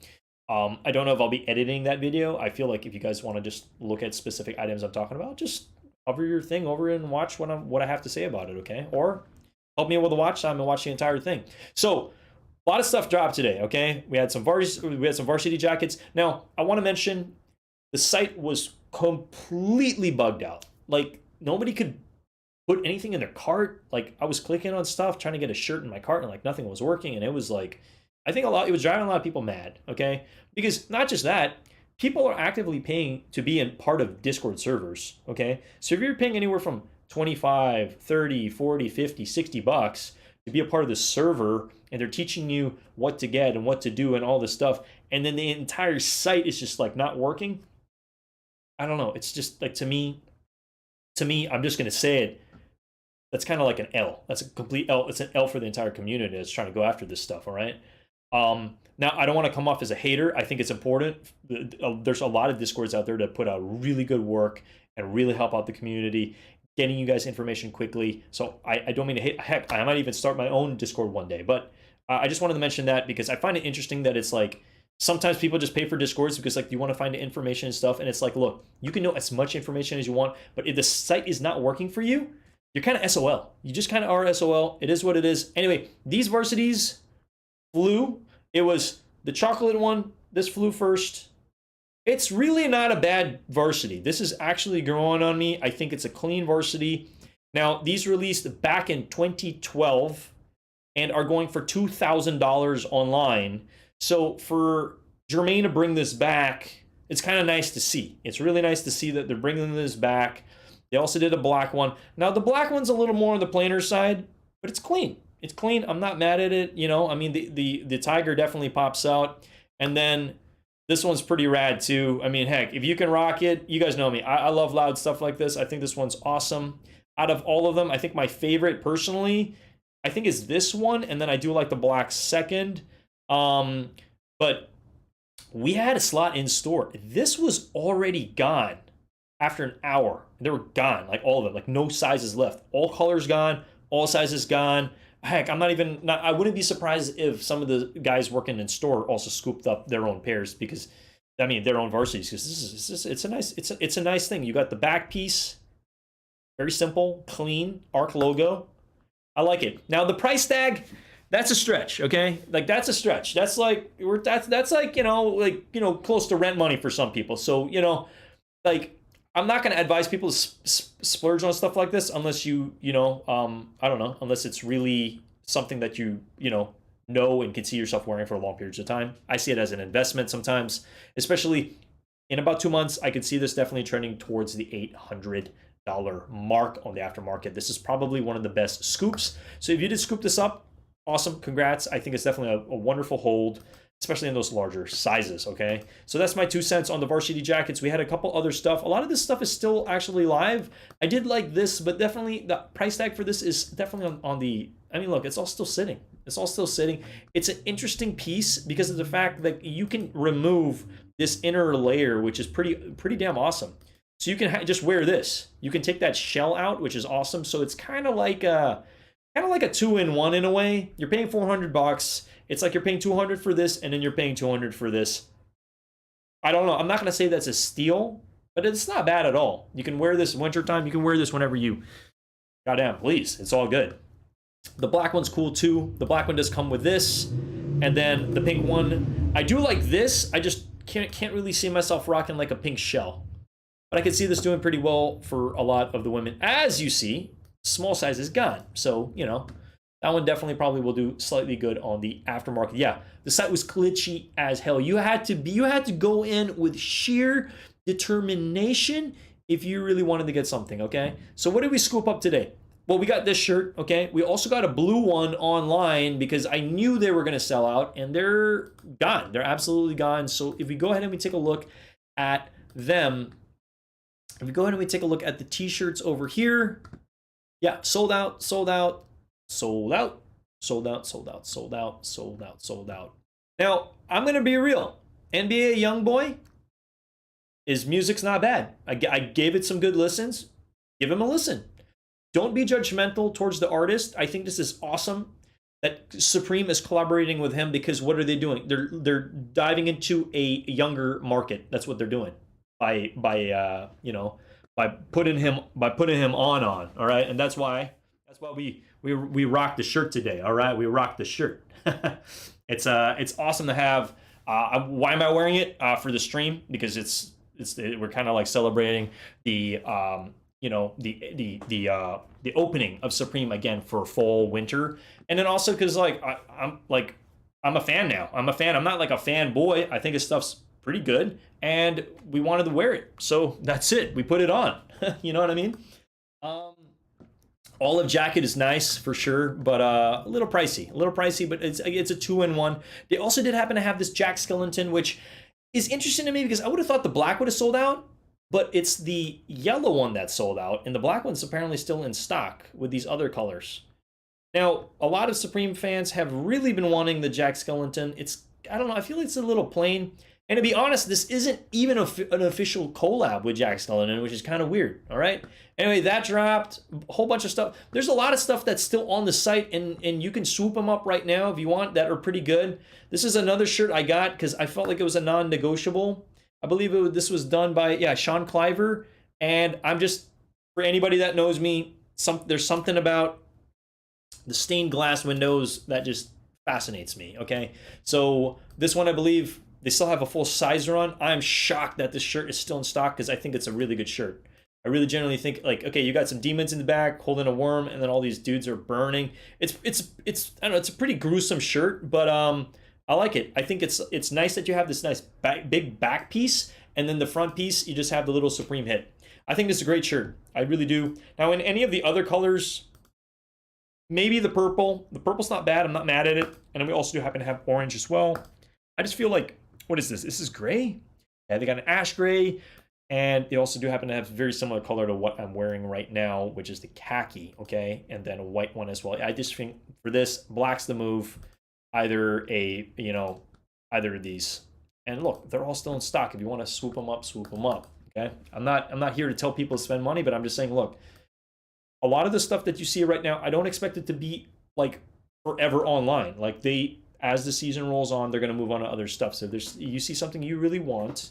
I don't know if I'll be editing that video. I feel like if you guys want to just look at specific items I'm talking about, just hover your thing over and watch what I have to say about it, okay? Or help me with the watch time and watch the entire thing. So a lot of stuff dropped today, okay? We had some varsity jackets. Now, I want to mention the site was completely bugged out. Like, nobody could put anything in their cart. Like, I was clicking on stuff, trying to get a shirt in my cart, and like nothing was working. And it was like, I think it was driving a lot of people mad, okay? Because not just that, people are actively paying to be in part of Discord servers, okay? So if you're paying anywhere from 25, 30, 40, 50, 60 bucks to be a part of the server, and they're teaching you what to get and what to do and all this stuff, and then the entire site is just like not working, I don't know. It's just like, to me, I'm just going to say it, that's kind of like an L. That's a complete L. It's an L for the entire community that's trying to go after this stuff, all right? Now, I don't want to come off as a hater. I think it's important. There's a lot of Discords out there that put out really good work and really help out the community, getting you guys information quickly. So I don't mean to hate. Heck, I might even start my own Discord one day. But I just wanted to mention that because I find it interesting that it's like, sometimes people just pay for Discords because like you want to find the information and stuff. And it's like, look, you can know as much information as you want, but if the site is not working for you, you're kind of SOL. You just kind of are SOL. It is what it is. Anyway, these varsities flew. It was the chocolate one. This flew first. It's really not a bad varsity. This is actually growing on me. I think it's a clean varsity. Now, these released back in 2012 and are going for $2,000 online. So for Jermaine to bring this back, it's kind of nice to see. It's really nice to see that they're bringing this back. They also did a black one. Now, the black one's a little more on the plainer side, but it's clean. It's clean. I'm not mad at it. You know, I mean, the tiger definitely pops out. And then this one's pretty rad too. I mean, heck, if you can rock it, you guys know me. I love loud stuff like this. I think this one's awesome. out of all of them. I think my favorite personally, I think is this one, and then I do like the black second. But we had a slot in store. This was already gone after an hour. They were gone, like all of it, like no sizes left. All colors gone, all sizes gone. Heck, I wouldn't be surprised if some of the guys working in store also scooped up their own pairs because, I mean, their own varsities, because it's a nice thing. You got the back piece, very simple, clean, ARC logo. I like it. Now the price tag, that's a stretch, okay? Like that's a stretch. That's like that's like, close to rent money for some people. So, like I'm not going to advise people to splurge on stuff like this unless I don't know, unless it's really something that you know and can see yourself wearing for long periods of time. I see it as an investment sometimes, especially in about 2 months. I could see this definitely trending towards the $800 mark on the aftermarket. This is probably one of the best scoops. So if you did scoop this up, awesome, congrats. I think it's definitely a wonderful hold, especially in those larger sizes, okay? So that's my 2 cents on the varsity jackets. We had a couple other stuff. A lot of this stuff is still actually live. I did like this, but definitely the price tag for this is definitely on the, I mean, look, it's all still sitting. It's all still sitting. It's an interesting piece because of the fact that you can remove this inner layer, which is pretty damn awesome. So you can just wear this. You can take that shell out, which is awesome. So it's kind of like a 2-in-1 in a way. You're paying $400. It's like you're paying $200 for this, and then you're paying $200 for this. I don't know. I'm not gonna say that's a steal, but it's not bad at all. You can wear this wintertime. You can wear this whenever you goddamn please. It's all good. The black one's cool too. The black one does come with this, and then the pink one. I do like this. I just can't really see myself rocking like a pink shell. But I can see this doing pretty well for a lot of the women. As you see, small size is gone. So, that one definitely probably will do slightly good on the aftermarket. Yeah, the site was glitchy as hell. You had to go in with sheer determination if you really wanted to get something, okay? So what did we scoop up today? Well, we got this shirt, okay? We also got a blue one online because I knew they were going to sell out, and they're gone. They're absolutely gone. So if we go ahead and we take a look at them, if we go ahead and we take a look at the t-shirts over here, yeah, sold out, sold out, sold out, sold out, sold out, sold out, sold out, sold out. Now, I'm going to be real. NBA Youngboy, his music's not bad. I gave it some good listens. Give him a listen. Don't be judgmental towards the artist. I think this is awesome that Supreme is collaborating with him because what are they doing? They're diving into a younger market. That's what they're doing by putting him on. All right, and that's why we rock the shirt today. All right, we rock the shirt. It's awesome to have. Why am I wearing it for the stream? Because we're kind of like celebrating the the opening of Supreme again for fall winter, and then also because I'm a fan now. I'm a fan. I'm not like a fanboy. I think his stuff's pretty good, and we wanted to wear it, so that's it. We put it on. You know what I mean? Olive jacket is nice for sure, but a little pricey. But it's a 2-in-1. They also did happen to have this Jack Skellington, which is interesting to me because I would have thought the black would have sold out, but it's the yellow one that sold out, and the black one's apparently still in stock with these other colors. Now, a lot of Supreme fans have really been wanting the Jack Skellington. I don't know, I feel like it's a little plain. And to be honest, this isn't even an official collab with Jack Skellington, which is kind of weird, all right? Anyway, that dropped, a whole bunch of stuff. There's a lot of stuff that's still on the site, and you can swoop them up right now if you want, that are pretty good. This is another shirt I got because I felt like it was a non-negotiable. I believe this was done by, Sean Cliver, and I'm just, for anybody that knows me, there's something about the stained glass windows that just fascinates me, okay? So this one, I believe, they still have a full size run. I'm shocked that this shirt is still in stock because I think it's a really good shirt. I really generally think, okay, you got some demons in the back holding a worm, and then all these dudes are burning. It's I don't know, it's a pretty gruesome shirt, but I like it. I think it's nice that you have this nice big back piece, and then the front piece, you just have the little Supreme hit. I think this is a great shirt. I really do. Now, in any of the other colors, maybe the purple. The purple's not bad. I'm not mad at it. And then we also do happen to have orange as well. I just feel like, what is this? This is gray? Yeah, they got an ash gray. And they also do happen to have very similar color to what I'm wearing right now, which is the khaki, okay? And then a white one as well. I just think for this, black's the move. Either either of these. And look, they're all still in stock. If you want to swoop them up, okay? I'm not here to tell people to spend money, but I'm just saying, look, a lot of the stuff that you see right now, I don't expect it to be like forever online. Like as the season rolls on, they're going to move on to other stuff. So you see something you really want,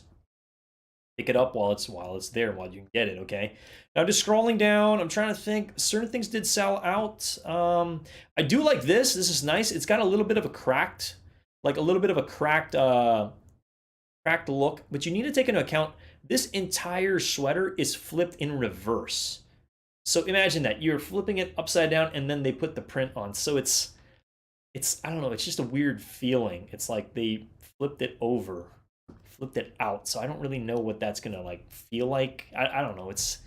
pick it up while it's there, while you can get it, okay? Now, just scrolling down, I'm trying to think. Certain things did sell out. I do like this. This is nice. It's got a little bit of a cracked look, but you need to take into account this entire sweater is flipped in reverse. So imagine that you're flipping it upside down, and then they put the print on. So it's I don't know. It's just a weird feeling. It's like they flipped it over. Flipped it out, so I don't really know what that's gonna like feel like. I don't know. It's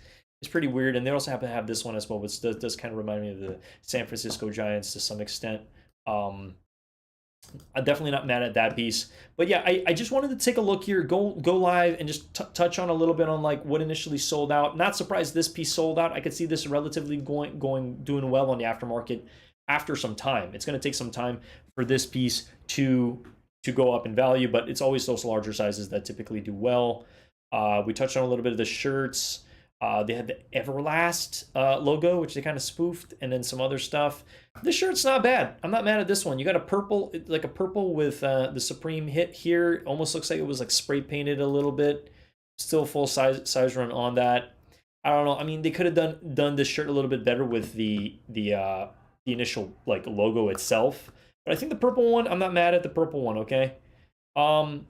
pretty weird, and they also happen to have this one as well, which does kind of remind me of the San Francisco Giants to some extent. I'm definitely not mad at that piece, but yeah, I just wanted to take a look here, go live, and just touch on a little bit on like what initially sold out. Not surprised this piece sold out. I could see this relatively doing well on the aftermarket after some time. It's going to take some time for this piece to go up in value, but it's always those larger sizes that typically do well. We touched on a little bit of the shirts. They had the Everlast logo, which they kind of spoofed, and then some other stuff. This shirt's not bad. I'm not mad at this one. You got a purple, like a purple with the Supreme hit here. Almost looks like it was like spray painted a little bit. Still full size run on that. I don't know. I mean, they could have done this shirt a little bit better with the initial like logo itself. But I think the purple one, I'm not mad at the purple one, okay? I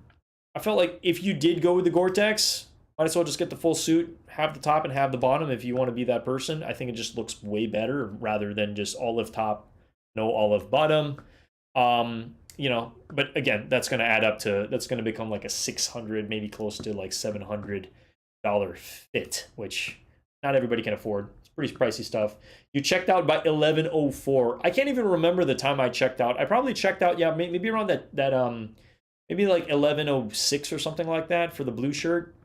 felt like if you did go with the Gore-Tex, might as well just get the full suit, have the top and have the bottom if you want to be that person. I think it just looks way better rather than just olive top, no olive bottom. But again, that's going to add up to, that's going to become like a $600, maybe close to like $700 fit, which not everybody can afford. Pretty pricey stuff. You checked out by 11:04. I can't even remember the time I checked out. I probably checked out, yeah, maybe around that maybe like 11:06 or something like that for the blue shirt.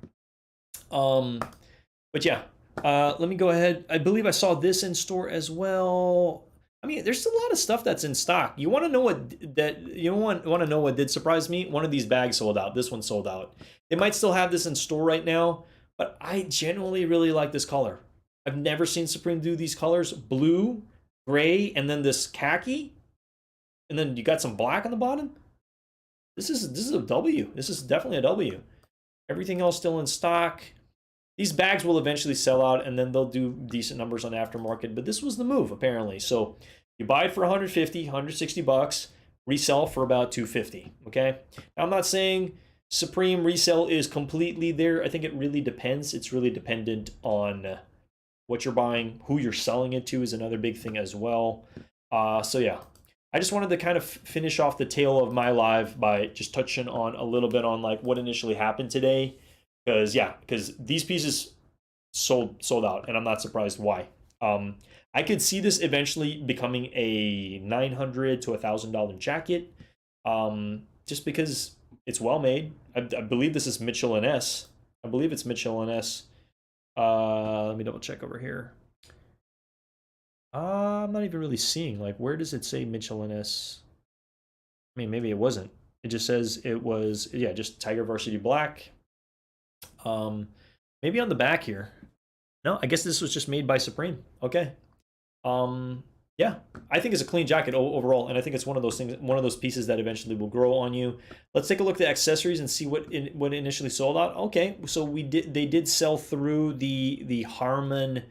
But yeah, let me go ahead. I believe I saw this in store as well. I mean, there's a lot of stuff that's in stock. You want to know what did surprise me? One of these bags sold out. This one sold out. They might still have this in store right now, but I genuinely really like this color. I've never seen Supreme do these colors. Blue, gray, and then this khaki. And then you got some black on the bottom. This is a W. This is definitely a W. Everything else still in stock. These bags will eventually sell out, and then they'll do decent numbers on aftermarket. But this was the move, apparently. So you buy it for 150, 160 bucks, resell for about 250. Okay? Now, I'm not saying Supreme resale is completely there. I think it really depends. It's really dependent on what you're buying, who you're selling it to is another big thing as well. So yeah, I just wanted to kind of finish off the tale of my live by just touching on a little bit on like what initially happened today, because these pieces sold out, and I'm not surprised why. I could see this eventually becoming a $900 to $1,000 jacket, just because it's well made. I believe this is Mitchell & S. I believe it's Mitchell & S. Let me double check over here. I'm not even really seeing, like, where does it say Mitchell & S? I mean, maybe it wasn't. It just says it was, yeah, just Tiger Varsity Black. Maybe on the back here. No, I guess this was just made by Supreme. Okay. Yeah, I think it's a clean jacket overall, and I think it's one of those things, one of those pieces that eventually will grow on you. Let's take a look at the accessories and see what initially sold out. Okay, so they did sell through the Harman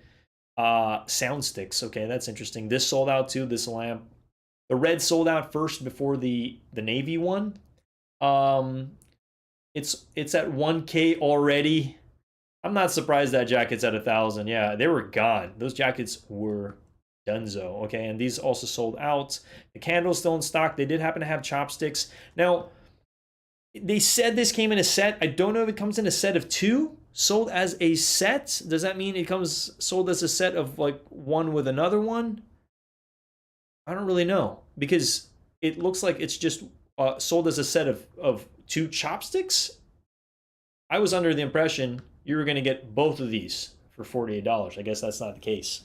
sound sticks. Okay, that's interesting. This sold out too. This lamp, the red sold out first before the navy one. It's at 1K already. I'm not surprised that jacket's at 1,000. Yeah, they were gone. Those jackets were Dunzo. Okay, and these also sold out. The candle's still in stock. They did happen to have chopsticks. Now, they said this came in a set. I don't know if it comes in a set of two, sold as a set. Does that mean it comes sold as a set of like one with another one? I don't really know, because it looks like it's just sold as a set of two chopsticks. I was under the impression you were going to get both of these for $48. I guess that's not the case.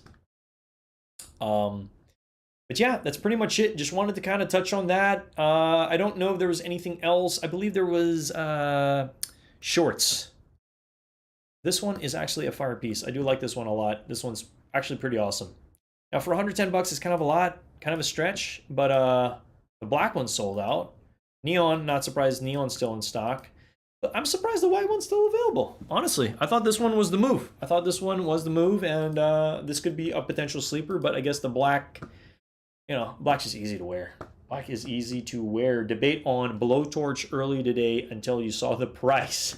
But yeah, that's pretty much it. Just wanted to kind of touch on that. I don't know if there was anything else. I believe there was shorts. This one is actually a fire piece. I do like this one a lot. This one's actually pretty awesome. Now for 110 bucks, it's kind of a lot, kind of a stretch, but the black one's sold out. Neon, not surprised, neon's still in stock. But I'm surprised the white one's still available. Honestly, I thought this one was the move. I thought this one was the move, and this could be a potential sleeper, but I guess the black, you know, black's just easy to wear. Black is easy to wear. Debate on blowtorch early today until you saw the price.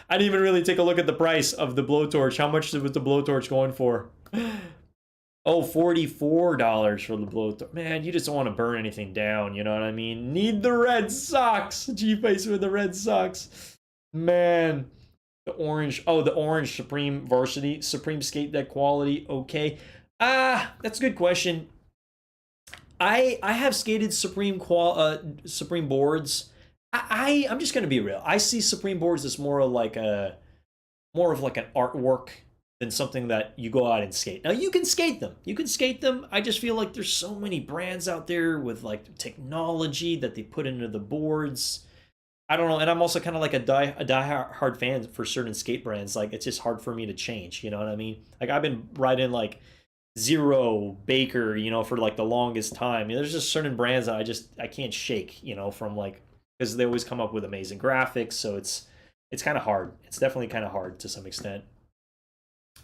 I didn't even really take a look at the price of the blowtorch. How much was the blowtorch going for? Oh, $44 for the blowtorch. Man, you just don't want to burn anything down, you know what I mean? Need the red socks. G-Face with the red socks. Man. The orange. Oh, the orange Supreme Varsity. Supreme Skate Deck quality. Okay. That's a good question. I have skated Supreme Supreme boards. I'm just gonna be real. I see Supreme boards as more of like an artwork than something that you go out and skate. Now you can skate them. You can skate them. I just feel like there's so many brands out there with like technology that they put into the boards. I don't know, and I'm also kind of like a die-hard fan for certain skate brands. Like it's just hard for me to change. You know what I mean? Like I've been riding like Zero, Baker, you know, for like the longest time. You know, there's just certain brands that I can't shake, you know, from like, because they always come up with amazing graphics. So it's kind of hard. It's definitely kind of hard to some extent.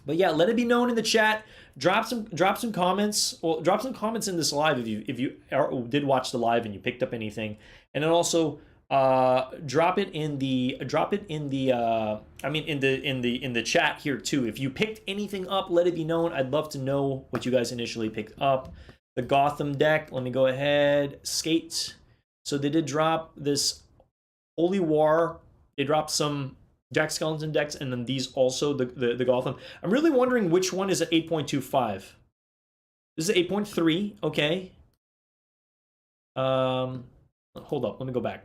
But yeah, let it be known in the chat. Drop some comments. Well, drop some comments in this live if you did watch the live and you picked up anything, and then also drop it in the chat here too. If you picked anything up, let it be known. I'd love to know what you guys initially picked up. The Gotham deck. Let me go ahead. Skate. So they did drop this Holy War. They dropped some Jack Skellington decks, and then these also, the Gotham. I'm really wondering which one is at 8.25. This is 8.3, okay. Hold up, let me go back.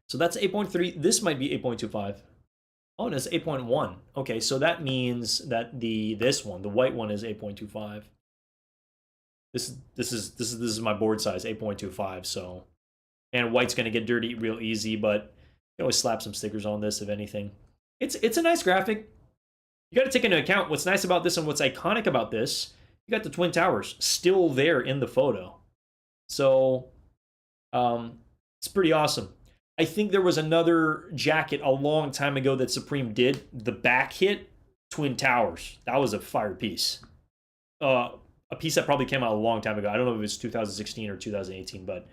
So that's 8.3. This might be 8.25. Oh, and it's 8.1. Okay, so that means that this one, the white one, is 8.25. This is my board size, 8.25. So, and white's gonna get dirty real easy, but you can always slap some stickers on this if anything. It's a nice graphic. You got to take into account what's nice about this and what's iconic about this. You got the Twin Towers still there in the photo, so it's pretty awesome. I think there was another jacket a long time ago that Supreme did. The back hit Twin Towers. That was a fire piece. A piece that probably came out a long time ago. I don't know if it was 2016 or 2018, but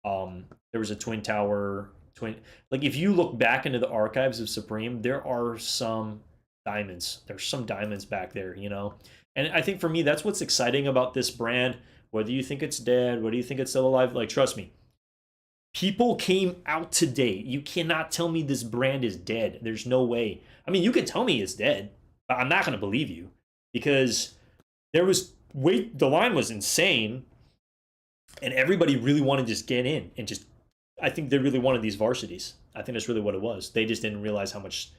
there was a Twin Tower. Like if you look back into the archives of Supreme, there are some diamonds. There's some diamonds back there, you know. And I think for me, that's what's exciting about this brand. Whether you think it's dead, whether you think it's still alive, like trust me, people came out today. You cannot tell me this brand is dead. There's no way. I mean, you can tell me it's dead, but I'm not going to believe you because the line was insane, and everybody really wanted to just get in and just. I think they really wanted these varsities. I think that's really what it was. They just didn't realize how much.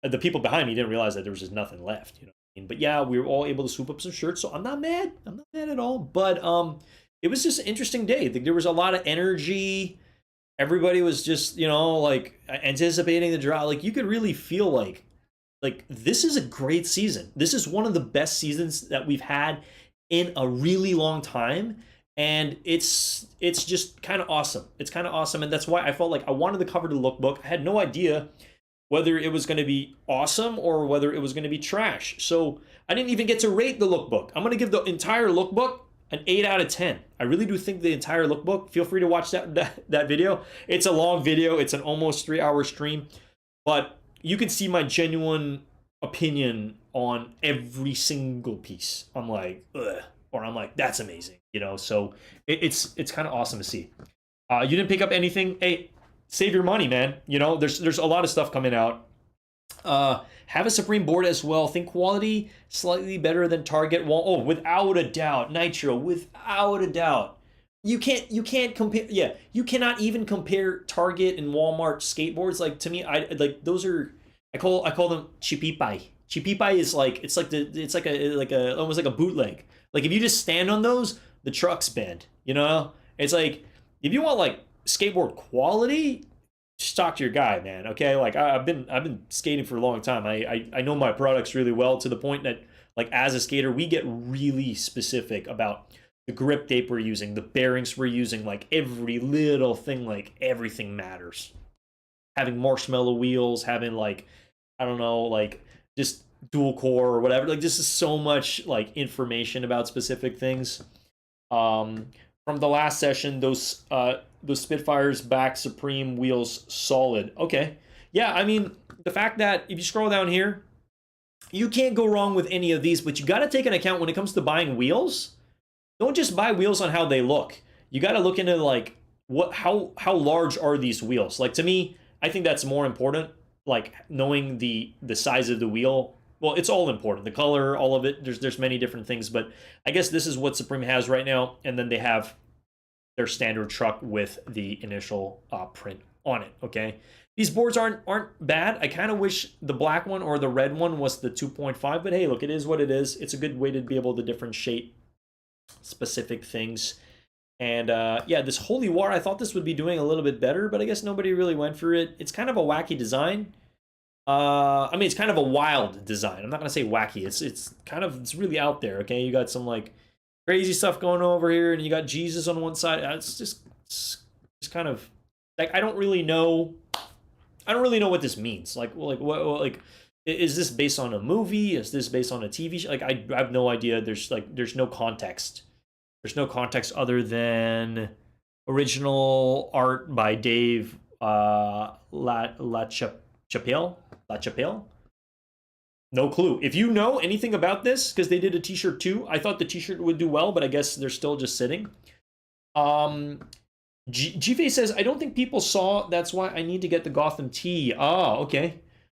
The people behind me didn't realize that there was just nothing left. You know what I mean? But yeah, we were all able to swoop up some shirts, so I'm not mad. I'm not mad at all. But it was just an interesting day. There was a lot of energy. Everybody was just, you know, like anticipating the draw. Like you could really feel like this is a great season. This is one of the best seasons that we've had in a really long time. And it's just kind of awesome. It's kind of awesome. And that's why I felt like I wanted to cover the lookbook. I had no idea whether it was going to be awesome or whether it was going to be trash. So I didn't even get to rate the lookbook. I'm going to give the entire lookbook an 8 out of 10. I really do think the entire lookbook, feel free to watch that video. It's a long video. It's an almost 3-hour stream. But you can see my genuine opinion on every single piece. I'm like, ugh. Or I'm like, that's amazing, you know. So it's kind of awesome to see. You didn't pick up anything. Hey, save your money, man. You know, there's a lot of stuff coming out. Have a Supreme board as well. Think quality slightly better than Target. Well, oh, without a doubt, Nitro, without a doubt. You can't compare. Yeah, you cannot even compare Target and Walmart skateboards. Like to me, those are I call them chipipai. Chipipai is like it's like a almost like a bootleg. Like if you just stand on those, the trucks bend. You know, it's like if you want like skateboard quality, just talk to your guy, man. Okay, like I've been skating for a long time. I know my products really well to the point that like as a skater, we get really specific about the grip tape we're using, the bearings we're using, like every little thing, like everything matters. Having marshmallow wheels, having like I don't know, like just dual core or whatever. Like this is so much like information about specific things. Um, from the last session, those Spitfires back Supreme wheels solid. Okay, yeah, I mean the fact that if you scroll down here, you can't go wrong with any of these, but you got to take an account when it comes to buying wheels. Don't just buy wheels on how they look. You got to look into like what how large are these wheels? Like to me, I think that's more important. Like knowing the size of the wheel. Well, it's all important. The color, all of it. There's many different things, but I guess this is what Supreme has right now, and then they have their standard truck with the initial print on it. Okay, these boards aren't bad. I kind of wish the black one or the red one was the 2.5, but hey, look, it is what it is. It's a good way to be able to differentiate specific things. And yeah, this Holy War, I thought this would be doing a little bit better, but I guess nobody really went for it. It's kind of a wacky design. I mean, it's kind of a wild design. I'm not gonna say wacky. It's really out there. Okay, you got some like crazy stuff going on over here, and you got Jesus on one side. It's just kind of like I don't really know. I don't really know what this means. Like what like is this based on a movie? Is this based on a TV show? Like I have no idea. There's no context. There's no context other than original art by Dave Chapelle. La Chapelle. No clue. If you know anything about this, because they did a T-shirt too, I thought the T-shirt would do well, but I guess they're still just sitting. G-Face says, I don't think people saw, that's why I need to get the Gotham tee. Ah, okay.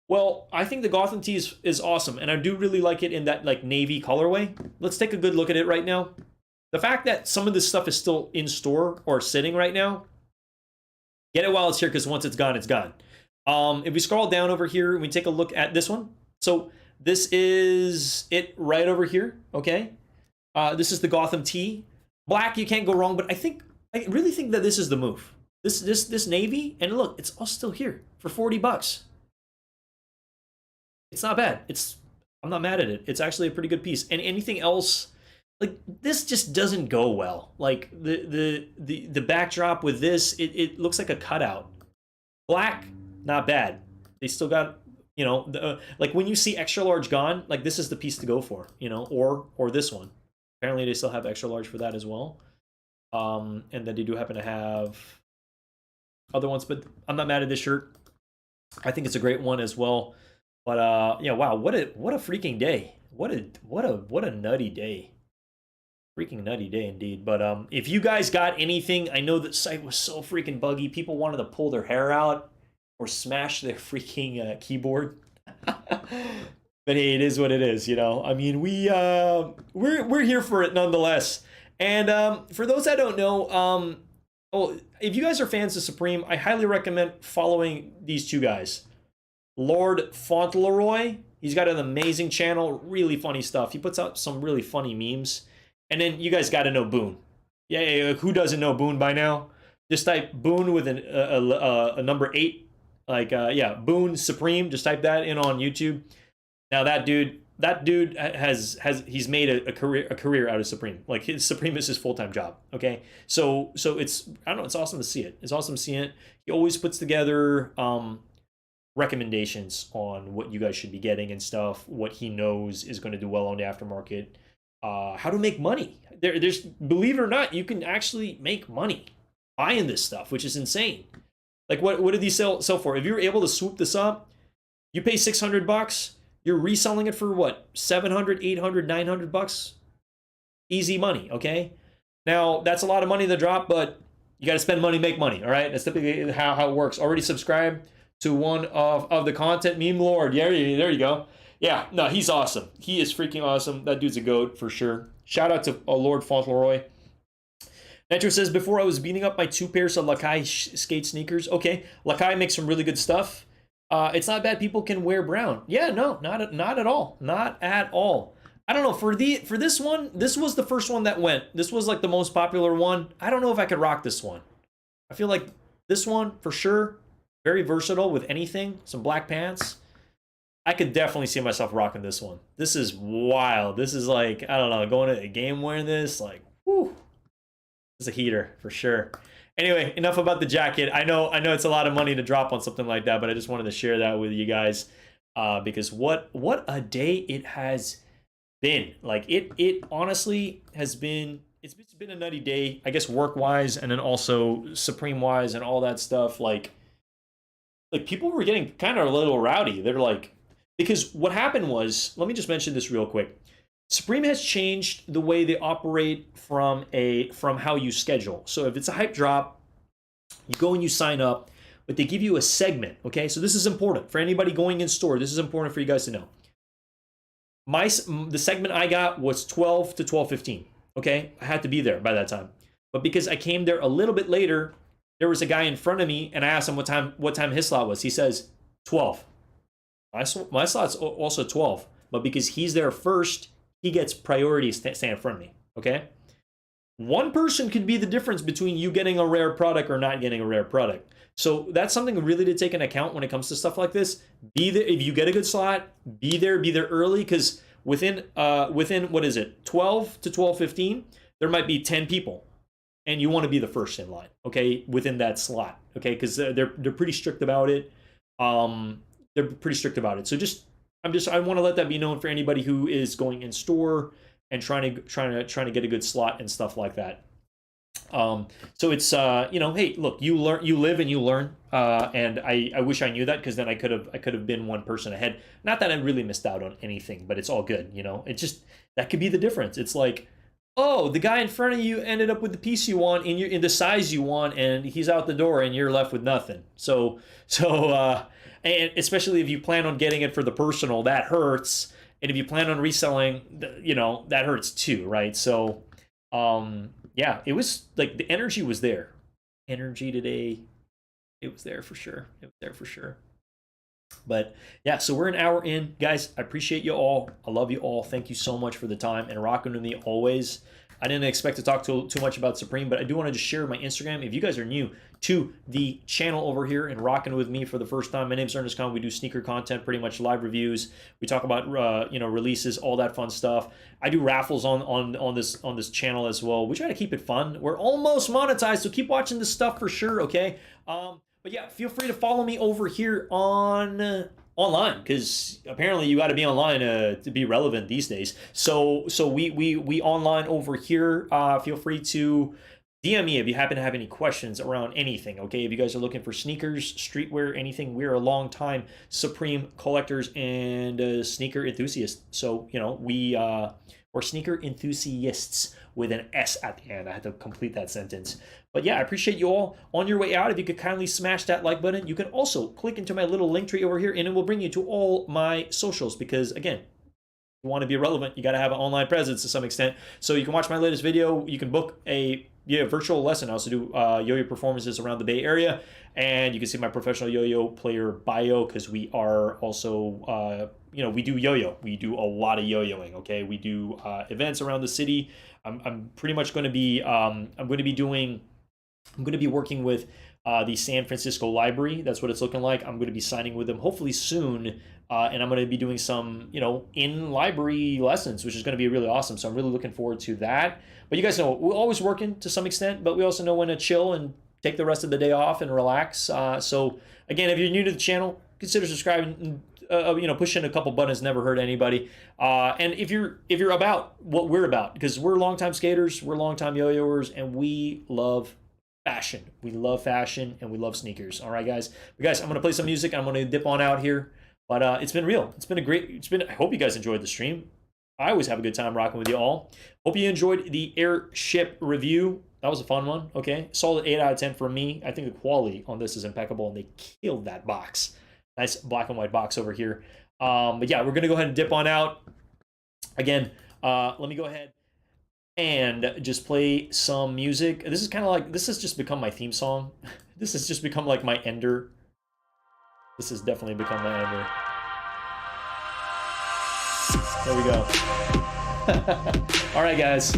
Well, I think the Gotham tee is awesome, and I do really like it in that like navy colorway. Let's take a good look at it right now. The fact that some of this stuff is still in store or sitting right now, get it while it's here, because once it's gone, it's gone. If we scroll down over here and we take a look at this one, so this is it right over here, okay? This is the Gotham tee. Black, you can't go wrong, but I really think that this is the move. This navy, and look, it's all still here for 40 bucks. It's not bad. I'm not mad at it. It's actually a pretty good piece. And anything else, like this just doesn't go well. Like the backdrop with this, it looks like a cutout. Black, not bad. They still got, you know, like when you see extra large gone, like this is the piece to go for, you know, or this one. Apparently they still have extra large for that as well. And then they do happen to have other ones, but I'm not mad at this shirt. I think it's a great one as well. But yeah, wow, what a freaking day. What a nutty day. Freaking nutty day indeed. But if you guys got anything, I know that site was so freaking buggy. People wanted to pull their hair out or smash their freaking keyboard. But hey, it is what it is, you know. I mean, we're here for it nonetheless. And for those that don't know, well, if you guys are fans of Supreme, I highly recommend following these two guys. Lord Fauntleroy, he's got an amazing channel, really funny stuff. He puts out some really funny memes. And then you guys got to know Boone. Yeah, who doesn't know Boone by now? Just type Boone with a number 8. Like, yeah, Boone Supreme. Just type that in on YouTube. Now that dude he's made a career out of Supreme. Like his Supreme is his full-time job. Okay, so it's I don't know. It's awesome to see it. It's awesome seeing it. He always puts together recommendations on what you guys should be getting and stuff. What he knows is going to do well on the aftermarket. How to make money. There's believe it or not, you can actually make money buying this stuff, which is insane. Like what did these sell for? If you're able to swoop this up, you pay $600, you're reselling it for what? 700, 800, 900 bucks? Easy money, okay? Now, that's a lot of money to drop, but you got to spend money, make money, all right? That's typically how it works. Already subscribed to one of the content meme lord. Yeah, there you go. Yeah, no, he's awesome. He is freaking awesome. That dude's a goat for sure. Shout out to Lord Fauntleroy. Nitro says, before I was beating up my 2 pairs of Lakai skate sneakers. Okay, Lakai makes some really good stuff. It's not bad people can wear brown. Yeah, no, not at all. Not at all. I don't know, for this one, this was the first one that went. This was like the most popular one. I don't know if I could rock this one. I feel like this one for sure, very versatile with anything. Some black pants. I could definitely see myself rocking this one. This is wild. This is like, I don't know, going to a game wearing this, like, whew. It's a heater for sure. Anyway, enough about the jacket. I know it's a lot of money to drop on something like that, but I just wanted to share that with you guys because what a day it has been. Like it honestly has been. It's been a nutty day, I guess, work wise, and then also Supreme wise, and all that stuff. Like people were getting kind of a little rowdy. They're like, because what happened was, let me just mention this real quick. Supreme has changed the way they operate from how you schedule. So if it's a hype drop, you go and you sign up, but they give you a segment. Okay, so this is important for anybody going in store. This is important for you guys to know. The segment I got was 12 to 12:15. Okay, I had to be there by that time, but because I came there a little bit later, there was a guy in front of me, and I asked him what time his slot was. He says 12. My slot's also 12, but because he's there first, he gets priority to stay in front of me, okay? One person could be the difference between you getting a rare product or not getting a rare product. So that's something really to take into account when it comes to stuff like this. Be there if you get a good slot. Be there early, because within what is it, 12 to 12:15, there might be 10 people, and you want to be the first in line, okay, within that slot, okay, because they're pretty strict about it. They're pretty strict about it. So I want to let that be known for anybody who is going in store and trying to get a good slot and stuff like that. So it's hey, look, you live and you learn, and I wish I knew that, because then I could have been one person ahead. Not that I really missed out on anything, but it's all good, It just, that could be the difference. It's like, oh, the guy in front of you ended up with the piece you want in the size you want, and he's out the door, and you're left with nothing. So and especially if you plan on getting it for the personal, that hurts. And if you plan on reselling, that hurts too, right? So, yeah, it was like the energy was there. Energy today, it was there for sure. It was there for sure. But yeah, so we're an hour in, guys. I appreciate you all. I love you all. Thank you so much for the time and rocking with me always. I didn't expect to talk too much about Supreme, but I do want to just share my Instagram. If you guys are new to the channel over here and rocking with me for the first time, my name's Ernest Khan. We do sneaker content, pretty much live reviews. We talk about releases, all that fun stuff. I do raffles on this channel as well. We try to keep it fun. We're almost monetized, so keep watching this stuff for sure. Okay. But yeah, feel free to follow me over here on online, because apparently you got to be online to be relevant these days. So we online over here. Feel free to DM me if you happen to have any questions around anything. Okay, if you guys are looking for sneakers, streetwear, anything, we're a long time Supreme collectors and sneaker enthusiasts. So we're sneaker enthusiasts with an S at the end. I had to complete that sentence. But yeah, I appreciate you all. On your way out, if you could kindly smash that like button. You can also click into my little link tree over here, and it will bring you to all my socials, because again, you want to be relevant, you got to have an online presence to some extent. So you can watch my latest video. You can book a virtual lesson. I also do yo-yo performances around the Bay Area, and you can see my professional yo-yo player bio, because we are also we do yo-yo. We do a lot of yo-yoing. Okay, we do events around the city. I'm pretty much going to be I'm going to be working with the San Francisco Library. That's what it's looking like. I'm going to be signing with them hopefully soon, and I'm going to be doing some, in-library lessons, which is going to be really awesome. So I'm really looking forward to that. But you guys know, we're always working to some extent, but we also know when to chill and take the rest of the day off and relax. So again, if you're new to the channel, consider subscribing. Pushing a couple buttons never hurt anybody. And if you're about what we're about, because we're longtime skaters, we're longtime yo-yoers, and we love fashion. We love fashion, and we love sneakers. All right, guys. But guys, I'm gonna play some music. I'm gonna dip on out here. But it's been real. I hope you guys enjoyed the stream. I always have a good time rocking with you all. Hope you enjoyed the airship review. That was a fun one. Okay, solid 8 out of 10 for me. I think the quality on this is impeccable, and they killed that box. Nice black and white box over here. But yeah, we're gonna go ahead and dip on out. Again, let me go ahead and just play some music. This has just become my theme song. This has just become like my ender. This has definitely become my anger. There we go. All right, guys.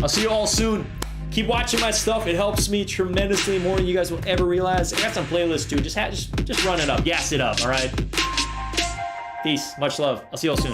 I'll see you all soon. Keep watching my stuff. It helps me tremendously, more than you guys will ever realize. I got some playlists too. Just run it up. Gas it up, all right? Peace. Much love. I'll see you all soon.